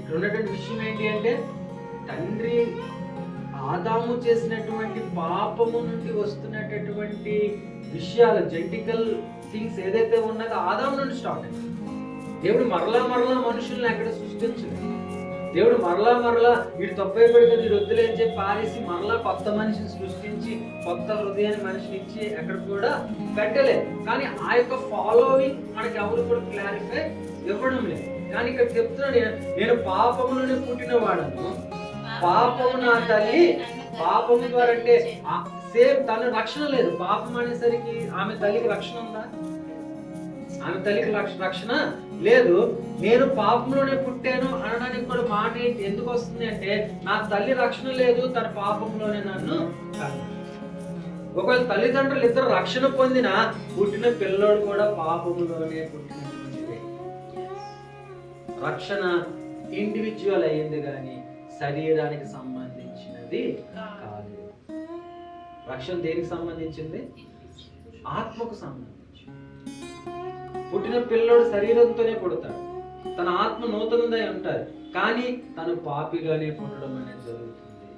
ఇక్కడ ఉన్నటువంటి విషయం ఏంటి అంటే తండ్రి ఆదాము చేసినటువంటి పాపము నుండి వస్తున్నటువంటి విషయాలు, జెనెటికల్ థింగ్స్ ఏదైతే ఉన్నదో ఆదాము నుండి స్టార్ట్ అయింది. దేవుడు మరలా మనుషుల్ని అక్కడ సృష్టించలేదు. దేవుడు మరలా వీడు తప్పే పెడితే వీడు వద్దులేని చెప్పి పారేసి మరలా కొత్త మనిషిని సృష్టించి కొత్త హృదయాన్ని మనిషిని ఇచ్చి ఎక్కడ కూడా పెట్టలేదు. కానీ ఆ యొక్క ఫాలోవింగ్ మనకి ఎవరు కూడా క్లారిఫై ఇవ్వడం లేదు. కానీ ఇక్కడ చెప్తున్నాను, నేను పాపములోనే పుట్టిన వాడను, పాపము నా తల్లి పాపము ద్వారా అంటే సేమ్ తన రక్షణ లేదు. పాపం అనేసరికి ఆమె తల్లికి రక్షణ ఉందా? ఆమె తల్లికి రక్షణ లేదు. నేను పాపంలోనే పుట్టాను అనడానికి కూడా మాట ఎందుకు వస్తుంది అంటే నా తల్లి రక్షణ లేదు, తన పాపంలోనే నన్ను. ఒకవేళ తల్లిదండ్రులు ఇద్దరు రక్షణ పొందిన పుట్టిన పిల్లోడు కూడా పాపంలోనే పుట్టినటువంటి రక్షణ ఇండివిజువల్ అయ్యింది, కానీ శరీరానికి సంబంధించినది కాదు. రక్షణ దేనికి సంబంధించింది? ఆత్మకు సంబంధించి. పుట్టిన పిల్లోడు శరీరంతోనే పుడతాడు, తన ఆత్మ నూతనదై ఉంటాడు, కానీ తను పాపిగానే పుట్టడం అనేది జరుగుతుంది.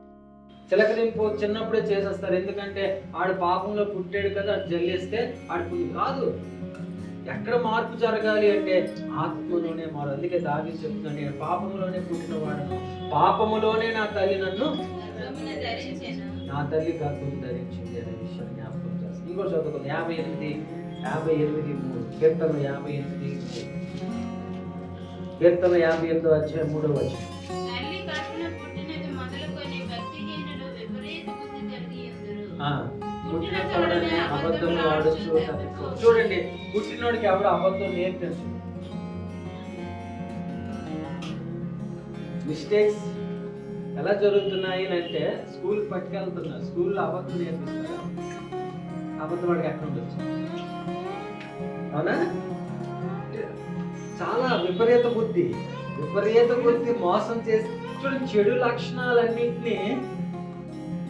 చిలకరింపు చిన్నప్పుడే చేసేస్తారు, ఎందుకంటే ఆడు పాపంలో పుట్టాడు కదా, అది జల్లేస్తే ఆడు కాదు. ఎక్కడ మార్పు జరగాలి అంటే ఆత్మలోనే మారు. అందుకే దావీదు చెప్తున్నాడు, నేను పాపంలోనే పుట్టిన వాడను, పాపములోనే నా తల్లి నన్ను నా తల్లి గర్భం ధరించింది అనే విషయాన్ని జ్ఞాపకం చేస్తాను. ఇంకో చదువుకుంది 58:3 కీర్తన 58:3 కీర్తన 58:3. పుట్టిన తోడని అబద్ధం ఆడొచ్చు. చూడండి, పుట్టినోడికి ఎవరు అబద్ధం నేర్పించు. మిస్టేక్స్ ఎలా జరుగుతున్నాయి అంటే స్కూల్ పట్టుకెళ్తున్నారు, స్కూల్లో అబద్ధం నేర్పిస్తారు. అబద్ధం వాడికి ఎక్కడ ఉండొచ్చు, అవునా? చాలా విపరీత బుద్ధి మోసం చేసి చూడండి, చెడు లక్షణాలన్నింటినీ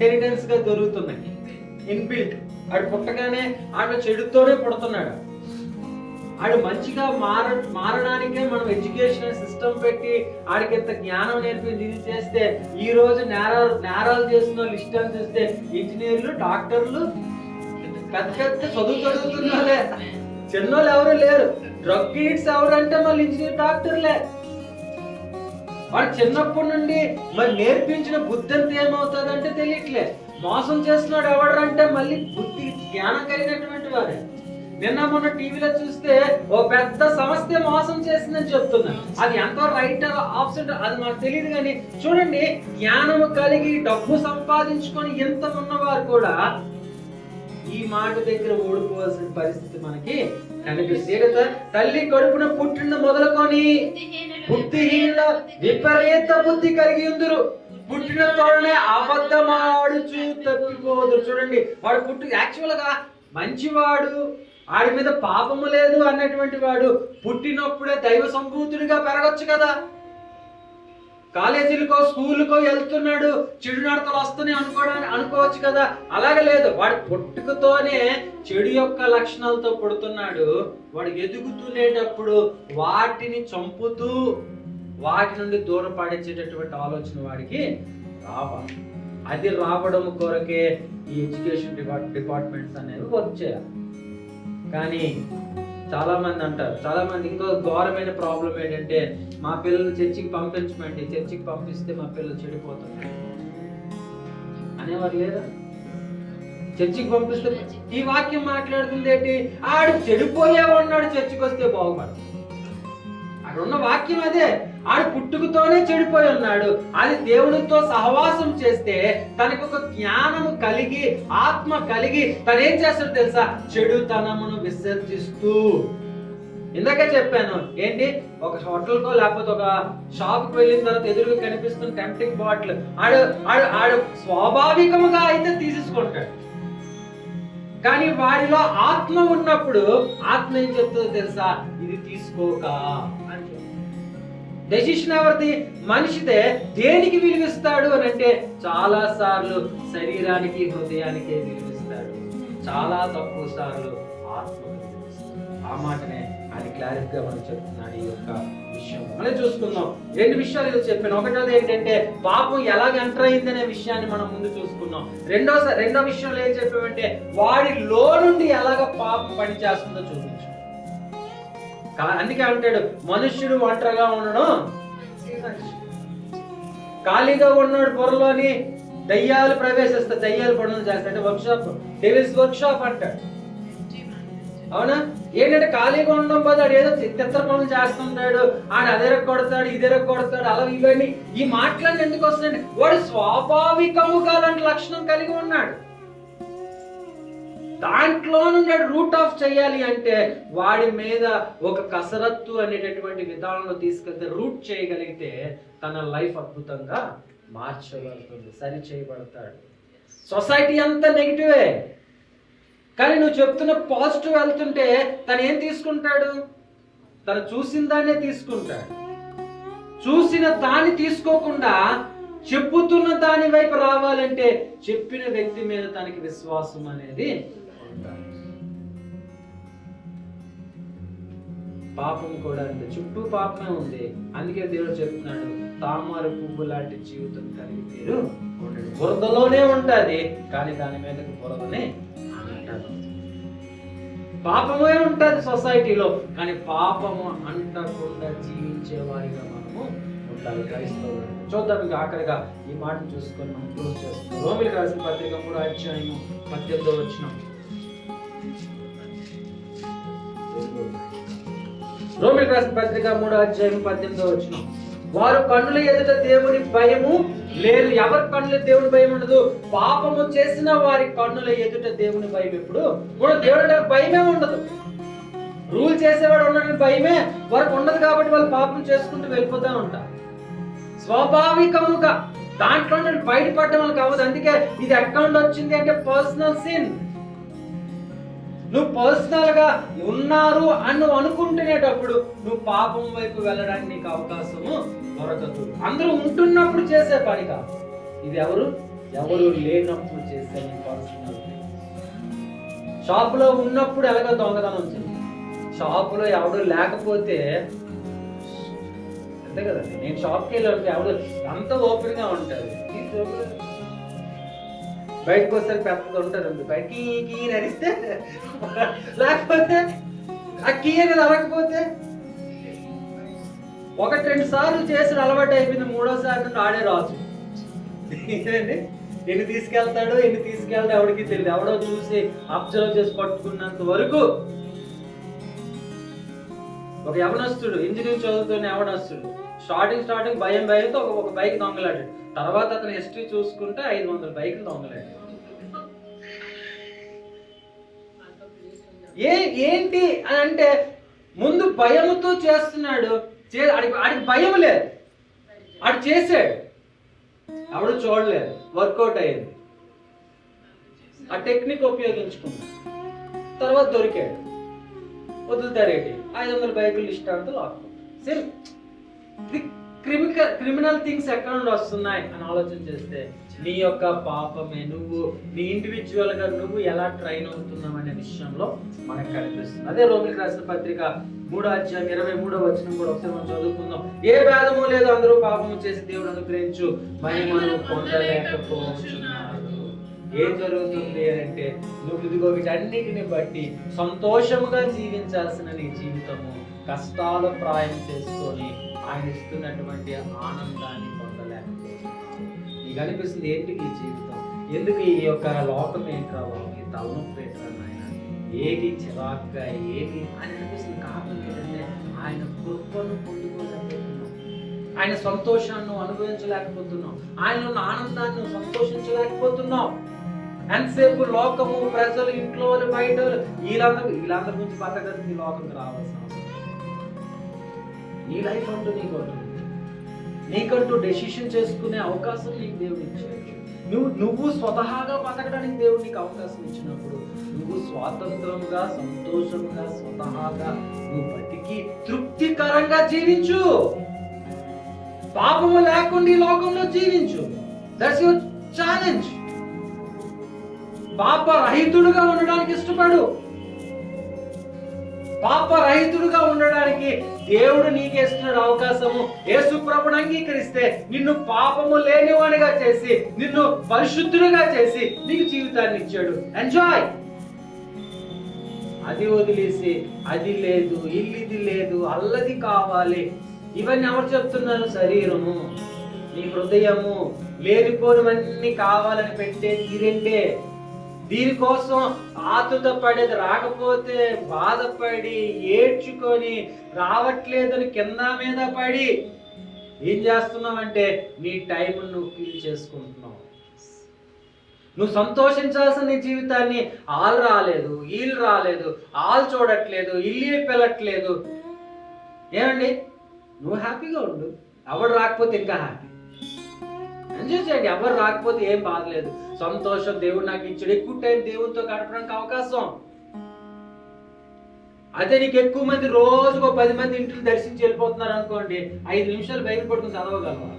హెరిటెన్స్ గా దొరుకుతున్నాయి, ఇన్బిల్ట్. ఆడు పుట్టగానే ఆడు చెడుతోనే పుడుతున్నాడు. ఆడు మంచిగా మారడానికే మనం ఎడ్యుకేషన్ సిస్టమ్ పెట్టి ఆడికి ఎంత జ్ఞానం నేర్పించి ఇది చేస్తే, ఈ రోజు నేరాలు చేసిన వాళ్ళు ఇష్టం చూస్తే ఇంజనీర్లు, డాక్టర్లు, పెద్ద చదువు చదువుతున్నారే, చిన్నోళ్ళు ఎవరు లేరు. డ్రగ్ కిడ్స్ ఎవరంటే మళ్ళీ ఇంజనీర్, డాక్టర్లే. వాడు చిన్నప్పటి నుండి మరి నేర్పించిన బుద్ధి అంతా ఏమవుతుందంటే తెలియట్లే. మోసం చేస్తున్నాడు ఎవడంటే మళ్ళీ బుద్ధి జ్ఞానం కలిగినటువంటి వారే. నిన్న మొన్న టీవీలో చూస్తే ఓ పెద్ద సంస్థ మోసం చేసిందని చెప్తున్నారు. అది ఎంతో రైట్ ఆప్షన్ అది మనకు తెలియదు, కానీ చూడండి, జ్ఞానము కలిగి డబ్బు సంపాదించుకొని ఎంత ఉన్నవారు కూడా ఈ మాట దగ్గర ఓడిపోవాల్సిన పరిస్థితి మనకి కనిపిస్తుంది. తల్లి కడుపున పుట్టిన మొదలుకొని బుద్ధిహీనుల విపరీత బుద్ధి కలిగి ఉందరు, పుట్టిన తోడనే అబద్ధమాడుచు తప్పిపోదురు. చూడండి, వాడు యాక్చువల్ గా మంచివాడు, ఆడి మీద పాపము లేదు అన్నటువంటి వాడు పుట్టినప్పుడే దైవ సంభూతుడిగా పెరగచ్చు కదా. కాలేజీలకో స్కూల్కో వెళ్తున్నాడు, చెడు నడతలు వస్తున్నాయి అనుకోవచ్చు కదా. అలాగే లేదు, వాడు పుట్టుకతోనే చెడు యొక్క లక్షణాలతో పుడుతున్నాడు. వాడు ఎదుగుతునేటప్పుడు వాటిని చంపుతూ వాటి నుండి దూరం పాడించేటటువంటి ఆలోచన వాడికి రావాలి. అది రావడం కొరకే ఈ ఎడ్యుకేషన్ డిపార్ట్మెంట్స్ అనేవి వచ్చాయి. కానీ చాలా మంది అంటారు, చాలా మంది ఇంకో ఘోరమైన ప్రాబ్లం ఏంటంటే, మా పిల్లలు చర్చికి పంపించమండి, చర్చికి పంపిస్తే మా పిల్లలు చెడిపోతున్నారు అనేవారు లేదా? చర్చికి పంపిస్తే ఈ వాక్యం మాట్లాడుతుంది ఏంటి, ఆడు చెడిపోయే ఉన్నాడు, చర్చికి వస్తే బాగుపడు. అక్కడ ఉన్న వాక్యం అదే, ఆడు పుట్టుకతోనే చెడిపోయి ఉన్నాడు. అది దేవునితో సహవాసం చేస్తే తనకు ఒక జ్ఞానము కలిగి, ఆత్మ కలిగి తనేం చేస్తాడు తెలుసా? చెడుతనమును విసర్జిస్తూ. ఇందాక చెప్పాను ఏంటి, ఒక హోటల్కో లేకపోతే ఒక షాప్కి వెళ్ళిన తర్వాత ఎదురుగా కనిపిస్తున్న టెంప్టింగ్ బాటిల్ ఆడు స్వాభావికముగా అయితే తీసేసుకుంటాడు. కానీ వాడిలో ఆత్మ ఉన్నప్పుడు ఆత్మ ఏం చెప్తుందో తెలుసా? ఇది తీసుకోక అని. డెసిషన్ ఎవరిది? మనిషిదే. దేనికి విలువిస్తాడు అని అంటే చాలా సార్లు శరీరానికి, హృదయానికి విలువిస్తాడు, చాలా తక్కువ సార్లు ఆత్మకు విలువిస్తాడు. ఆ మాటనే అది క్లారిటీగా మనం చెప్తున్నాడు ఈ యొక్క విషయం. మనం చూసుకుందాం, రెండు విషయాలు ఇది చెప్పాను. ఒకటోది ఏంటంటే పాపం ఎలాగ ఎంటర్ అయింది అనే విషయాన్ని మనం ముందు చూసుకున్నాం. రెండో విషయంలో ఏం చెప్పామంటే వాడిలో నుండి ఎలాగ పాపం పనిచేస్తుందో చూపించాం. అందుకే అంటాడు, మనుష్యుడు ఒంటరిగా ఉండడం, ఖాళీగా ఉన్నాడు పొరలోని దయ్యాలు ప్రవేశిస్తాయి, దయ్యాలు పనులు చేస్తాయి. అంటే వర్క్షాప్, డెవిల్స్ వర్క్షాప్ అంటాడు. అవునా? ఏంటంటే ఖాళీగా ఉండడం పోతే ఆడు ఏదో తెత్తర పనులు చేస్తుంటాడు, ఆడు అదెరగొడతాడు, ఇదెరగొడతాడు, అలా ఇవన్నీ. ఈ మాటలన్నీ ఎందుకు వస్తున్నాయంటే వాడు స్వాభావికముగా అలాంటి లక్షణం కలిగి ఉన్నాడు. దాంట్లో నుండి రూట్ ఆఫ్ చేయాలి అంటే వాడి మీద ఒక కసరత్తు అనేటటువంటి విధానంలో తీసుకెళ్తే, రూట్ చేయగలిగితే తన లైఫ్ అద్భుతంగా మార్చబడుతుంది, సరి చేయబడతాడు. సొసైటీ అంతా నెగిటివే, కానీ నువ్వు చెప్తున్న పాజిటివ్ వెళ్తుంటే తను ఏం తీసుకుంటాడు? తను చూసిన దాన్నే తీసుకుంటాడు. చూసిన దాన్ని తీసుకోకుండా చెప్పుతున్న దాని వైపు రావాలంటే చెప్పిన వ్యక్తి మీద తనకి విశ్వాసం అనేది ఉండాలి. పాపం కూడా అంటే చుట్టూ పాపమే ఉంది. అందుకే దేవుడు చెప్తున్నాడు, తామర పువ్వు లాంటి జీవితం కలిగి మీరు ఉండండి. బురదలోనే ఉంటది, కానీ దాని మీదకి బురదనే అంటారు. పాపమే ఉంటది సొసైటీలో, కానీ పాపము అంటకుండా జీవించే వారిగా మనము ఉండాలి క్రైస్తవులు. చూద్దాం ఇంకా ఆఖరిగా ఈ మాట చూసుకొని మనం క్లోజ్ చేస్తాం. రోమిలికి రాసిన పత్రిక 3వ అధ్యాయము 18వ వచనం. రోమిలికి రాసిన పత్రిక 3వ అధ్యాయం 18వ వచనం. వారు కన్నుల ఎదుట దేవుని భయము లేదు. ఎవరి కన్నుల దేవుని భయం ఉండదు? పాపము చేసిన వారి కన్నుల ఎదుట దేవుని భయం ఎప్పుడు కూడా దేవుడి భయమే ఉండదు. రూల్ చేసేవాడు ఉండని భయమే వారికి ఉండదు. కాబట్టి వాళ్ళు పాపం చేసుకుంటూ వెళ్ళిపోతూ ఉంటారు. స్వాభావికముగా దాంట్లో నుండి బయటపడడం వల్ల కావద్దు. అందుకే ఇది అకౌంట్ వచ్చింది అంటే పర్సనల్ సిన్. నువ్వు పర్సనల్ గా ఉన్నారు అని నువ్వు అనుకుంటునేటప్పుడు నువ్వు పాపం వైపు వెళ్ళడానికి నీకు అవకాశము దొరకదు. అందరూ ఉంటున్నప్పుడు చేసే పని కాదు ఇది. ఎవరు లేనప్పుడు చేసే పర్సనల్. షాపులో ఉన్నప్పుడు ఎలాగో దొంగతనం వచ్చింది, షాపులో ఎవడు లేకపోతే అంతే కదండి. నేను షాప్కి వెళ్ళి ఎవడు అంత ఓపెన్ గా ఉంటారు, బయటకు వస్తారు పెద్దగా ఉంటారు, బయటకి కీ నరిస్తే లేకపోతే ఆ కీ అనేది అరగకపోతే 1-2 సార్లు చేసిన అలవాటు అయిపోయింది, 3వసారి నుండి ఆడే రాజు. ఎన్ని తీసుకెళ్తాడో ఎన్ని తీసుకెళ్తాడో ఎవడికి తెలియదు. ఎవడో చూసి అబ్జర్వ్ చేసి పట్టుకున్నంత వరకు. ఒక యవనస్తుడు ఇంజనీరింగ్ చదువుతున్న యవనస్తుడు స్టార్టింగ్ భయంతో ఒక బైక్ దొంగలాడాడు. తర్వాత అతను హిస్టరీ చూసుకుంటే 500 బైకులు దొంగలాడాడు. ఏంటి అని అంటే ముందు భయముతో చేస్తున్నాడు. ఆడికి భయం లేదు, ఆడు చేసాడు, ఆవిడ చూడలేదు, వర్కౌట్ అయ్యింది. ఆ టెక్నిక్ ఉపయోగించుకున్నాడు, తర్వాత దొరికాడు. వదులుతారేంటి 500 బైకులు ఇష్టాంతో లాక్కుంటారు. క్రిమినల్ థింగ్స్ ఎక్కడ నుండి వస్తున్నాయి అని ఆలోచన చేస్తే నీ యొక్క పాపమే, నీ ఇండివిజువల్ గా నువ్వు ఎలా ట్రైన్ అవుతున్నావు అనే విషయంలో మనకు కనిపిస్తుంది. అదే రోమిలికి రాసిన పత్రిక 3వ అధ్యాయం 23వ వచనం కూడా ఒకసారి మనం చదువుకుందాం. ఏ భేదము లేదు, అందరూ పాపము చేసి దేవుడు అనుగ్రహించు మహిమను పొందలేకపోతున్నారు. ఏం జరుగుతుంది అంటే నువ్వు ఇదిగో వీటన్నిటిని బట్టి సంతోషముగా జీవించాల్సిన నీ జీవితము కష్టాలు ప్రాయం చేసుకొని ఆయన ఇస్తున్నటువంటి ఆనందాన్ని పొందలేకపోతున్నావు. నీకు అనిపిస్తుంది ఏంటి ఈ జీవితం, ఎందుకు ఈ యొక్క లోకం ఏంట్రా బాబు, ఈ తలనొప్పి ఏంట్రా నాయన, ఏది చిరాకుగా ఏది అని అనిపిస్తుంది. కారణం ఏంటంటే ఆయన కృపను పొందుకోలేకపోతున్నాం, ఆయన సంతోషాన్ని అనుభవించలేకపోతున్నాం, ఆయన ఉన్న ఆనందాన్ని సంతోషించలేకపోతున్నాం. ఎంతసేపు లోకము, ప్రజలు, ఇంట్లో బయట వీళ్ళందరి గురించి బతకడానికి ఈ లోకంకి రావాల్సిన అవసరం. నీ లైఫ్ అంటూ నీకంటూ డెసిషన్ చేసుకునే అవకాశం నీకు దేవుడు ఇచ్చాడు. నువ్వు స్వతహాగా బతకడానికి దేవుడు నీకు అవకాశం ఇచ్చినప్పుడు నువ్వు స్వాతంత్రంగా, సంతోషంగా, స్వతహాగా నువ్వు బతికి తృప్తికరంగా జీవించు. పాపము లేకుండా ఈ లోకంలో జీవించు. That's your challenge. పాపరహితుడుగా ఉండడానికి ఇష్టపడు. పాపరహితుడుగా ఉండడానికి దేవుడు నీకేస్తున్నాడు అవకాశము. యేసు ప్రభువుని అంగీకరిస్తే నిన్ను పాపము లేనివాడిగా చేసి, నిన్ను పరిశుద్ధుడిగా చేసి నీకు జీవితాన్ని ఇచ్చాడు. ఎంజాయ్. అది వదిలేసి అది లేదు, ఇల్లిది లేదు, అల్లది కావాలి, ఇవన్నీ ఎవరు చెప్తున్నారు? శరీరము, నీ హృదయము లేనిపోనివన్నీ కావాలని పెట్టే ఈ రెండే. దీనికోసం ఆతుత పడేది, రాకపోతే బాధపడి ఏడ్చుకొని రావట్లేదని కింద మీద పడి ఏం చేస్తున్నావంటే నీ టైం నువ్వు కిల్ చేసుకుంటున్నావు. నువ్వు సంతోషించాల్సిన నీ జీవితాన్ని ఆళ్ళు రాలేదు, వీళ్ళు రాలేదు, ఆళ్ళు చూడట్లేదు, ఇల్లు పిల్లట్లేదు. ఏమండి, నువ్వు హ్యాపీగా ఉండు. ఎవడు రాకపోతే ఇంకా హ్యాపీ. ఎంజాయ్ చేయండి. ఎవరు రాకపోతే ఏం బాధలేదు, సంతోషం. దేవుడు నాకు ఇచ్చాడు, ఎక్కువ టైం దేవుడితో గడపడానికి అవకాశం. అదే నీకు ఎక్కువ మంది రోజుకు 10 మంది ఇంటిని దర్శించి వెళ్ళిపోతున్నారు అనుకోండి, 5 నిమిషాలు బైబిల్ పట్టుకుని చదవగలవా?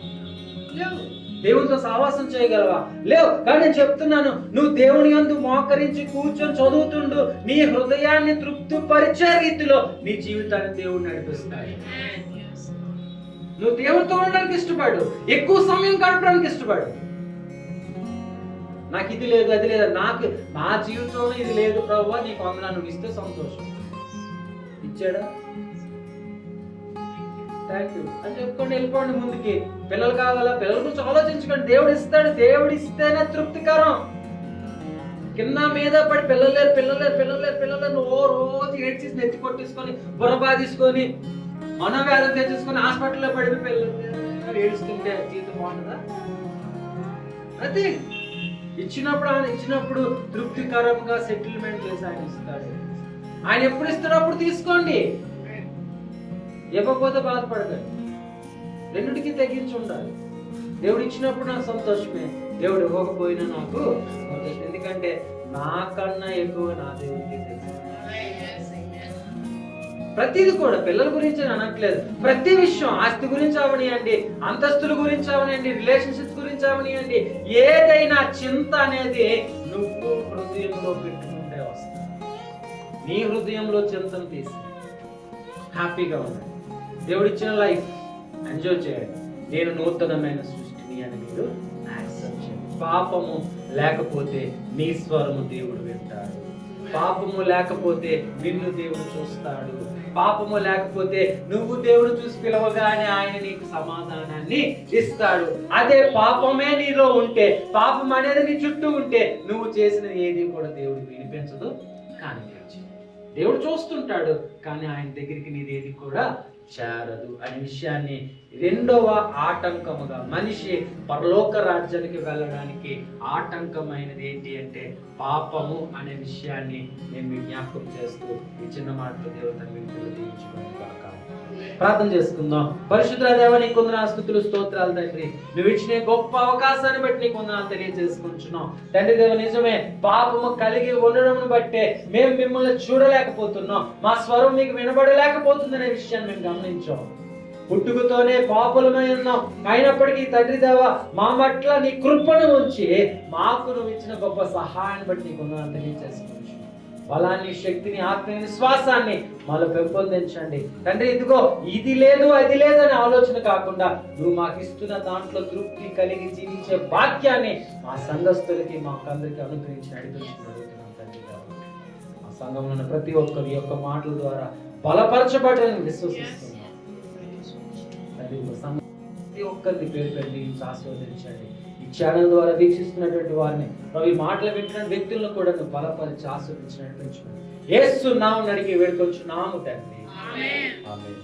లేవు. దేవుడితో సహవాసం చేయగలవా? లేవు. కానీ నేను చెప్తున్నాను, నువ్వు దేవుని యందు మోకరించి కూర్చొని చదువుతుండు, నీ హృదయాన్ని తృప్తిపరిచే రీతిలో నీ జీవితాన్ని దేవుడు నడిపిస్తాడు. నువ్వు దేవుడితో ఉండడానికి ఇష్టపడు, ఎక్కువ సమయం గడపడానికి ఇష్టపడు. నాకు ఇది లేదు, అది లేదు, నా జీవితంలో ఇది లేదు ప్రభువా, నీకు వందనాలు, నువ్వు ఇస్తే సంతోషం. ఇచ్చాడా? థ్యాంక్ యూ అని చెప్పుకోండి, వెళ్ళిపోండి ముందుకి. పిల్లలు కావాలా? పిల్లల గురించి ఆలోచించుకోండి. దేవుడు ఇస్తాడు, దేవుడు ఇస్తేనే తృప్తికరం. కింద మీద పడి పిల్లలు ఓ రోజు ఏడ్చేసి నెత్తి కొట్టేసుకొని బుర్రబా తీసుకొని మనోవేదన తెచ్చుకొని హాస్పిటల్లో పడి పిల్లలు ఏడుస్తుంటే జీవితం బాగుంటుందా? అది ఇచ్చినప్పుడు తృప్తికరంగా సెటిల్మెంట్ చేసి ఆయన ఇస్తాడు. ఆయన ఎప్పుడు ఇస్తాడో అప్పుడు తీసుకోండి, ఇవ్వకపోతే బాధపడకండి. రెండిటికి తెగించి ఉండాలి. దేవుడు ఇచ్చినప్పుడు నాకు సంతోషమే, దేవుడు ఇవ్వకపోయినా నాకు సంతోషం. ఎందుకంటే నాకన్నా ఎక్కువ నా దేవుడికి తెలుసు. ప్రతిది కూడా పిల్లల గురించి అని అనట్లేదు, ప్రతి విషయం ఆస్తి గురించి అవనియండి, అంతస్తుల గురించి అవనియండి, రిలేషన్షిప్స్ గురించి అవనియండి, ఏదైనా చింత అనేది నువ్వు హృదయంలో పెట్టుకుంటే వస్తుంది. నీ హృదయంలో చింతను తీసి హ్యాపీగా ఉండండి. దేవుడిచ్చిన లైఫ్ ఎంజాయ్ చేయండి. నేను నూతనమైన సృష్టిని అని మీరు యాక్సెప్ట్ చేయండి. పాపము లేకపోతే నీ స్వరము దేవుడు వింటాడు. పాపము లేకపోతే నిన్ను దేవుడు చూస్తాడు. పాపము లేకపోతే నువ్వు దేవుడు చూసి పిలవగానే ఆయన నీకు సమాధానాన్ని ఇస్తాడు. అదే పాపమే నీలో ఉంటే, పాపం అనేది నీ చుట్టూ ఉంటే, నువ్వు చేసిన ఏది కూడా దేవుడు వినిపించదు, కానీ దేవుడు చూస్తుంటాడు, కానీ ఆయన దగ్గరికి నీదేది కూడా చేరదు అనే విషయాన్ని రెండవ ఆటంకముగా, మనిషి పరలోక రాజ్యానికి వెళ్ళడానికి ఆటంకమైనది ఏంటి అంటే పాపము అనే విషయాన్ని నేను జ్ఞాపకం చేస్తూ ఈ చిన్న మాటలు దేవతను వింటులు దీవించుకోవాలి కాక. ప్రార్థన చేసుకుందాం. పరిశుద్ధ దేవ, నీకు వందనాలు, స్తుతులు, స్తోత్రాలు తండ్రి. నువ్వు ఇచ్చిన గొప్ప అవకాశాన్ని బట్టి నీకు వందనాలు తెలియజేసుకుంటున్నాం తండ్రి. దేవ, నిజమే, పాపము కలిగి ఉండడం బట్టే మేము మిమ్మల్ని చూడలేకపోతున్నాం, మా స్వరం మీకు వినబడలేకపోతుందనే విషయాన్ని మేము గమనించాం. పుట్టుకతోనే పాపులమై ఉన్నాం, అయినప్పటికీ తండ్రి దేవ మా పట్ల నీ కృపను ఉంచి మాకు నువ్వు ఇచ్చిన గొప్ప సహాయాన్ని బట్టి నీకు వందనాలు తెలియజేసుకుంటున్నాం. బలాన్ని, శక్తిని, ఆత్మ విశ్వాసాన్ని మాలో పెంపొందించండి తండ్రి. ఇదిగో ఇది లేదు అది లేదు అనే ఆలోచన కాకుండా నువ్వు మాకు ఇస్తున్న దాంట్లో తృప్తి కలిగి జీవించే భాగ్యాన్ని మా సంఘస్థులకి మాకందరికి అనుగ్రహించి నడిపించుకుంటున్నాం తండ్రి. మా సంఘంలో ఉన్న ప్రతి ఒక్కరి యొక్క మాటల ద్వారా బలపరచబడాలని విశ్వసిస్తున్నాం తండ్రి. ప్రతి ఒక్కరిని పేరు పెట్టి ఆశీర్వదించండి. ఈ ఛానల్ ద్వారా వీక్షిస్తున్నటువంటి వారిని, ఈ మాటలు వింటున్న వ్యక్తులను కూడా నువ్వు బలపరిచి ఆశీర్వదించి నడిపించుకోండి. యేసు నామమున అడిగి వేడుకొంచున్నాము తండ్రి. ఆమేన్.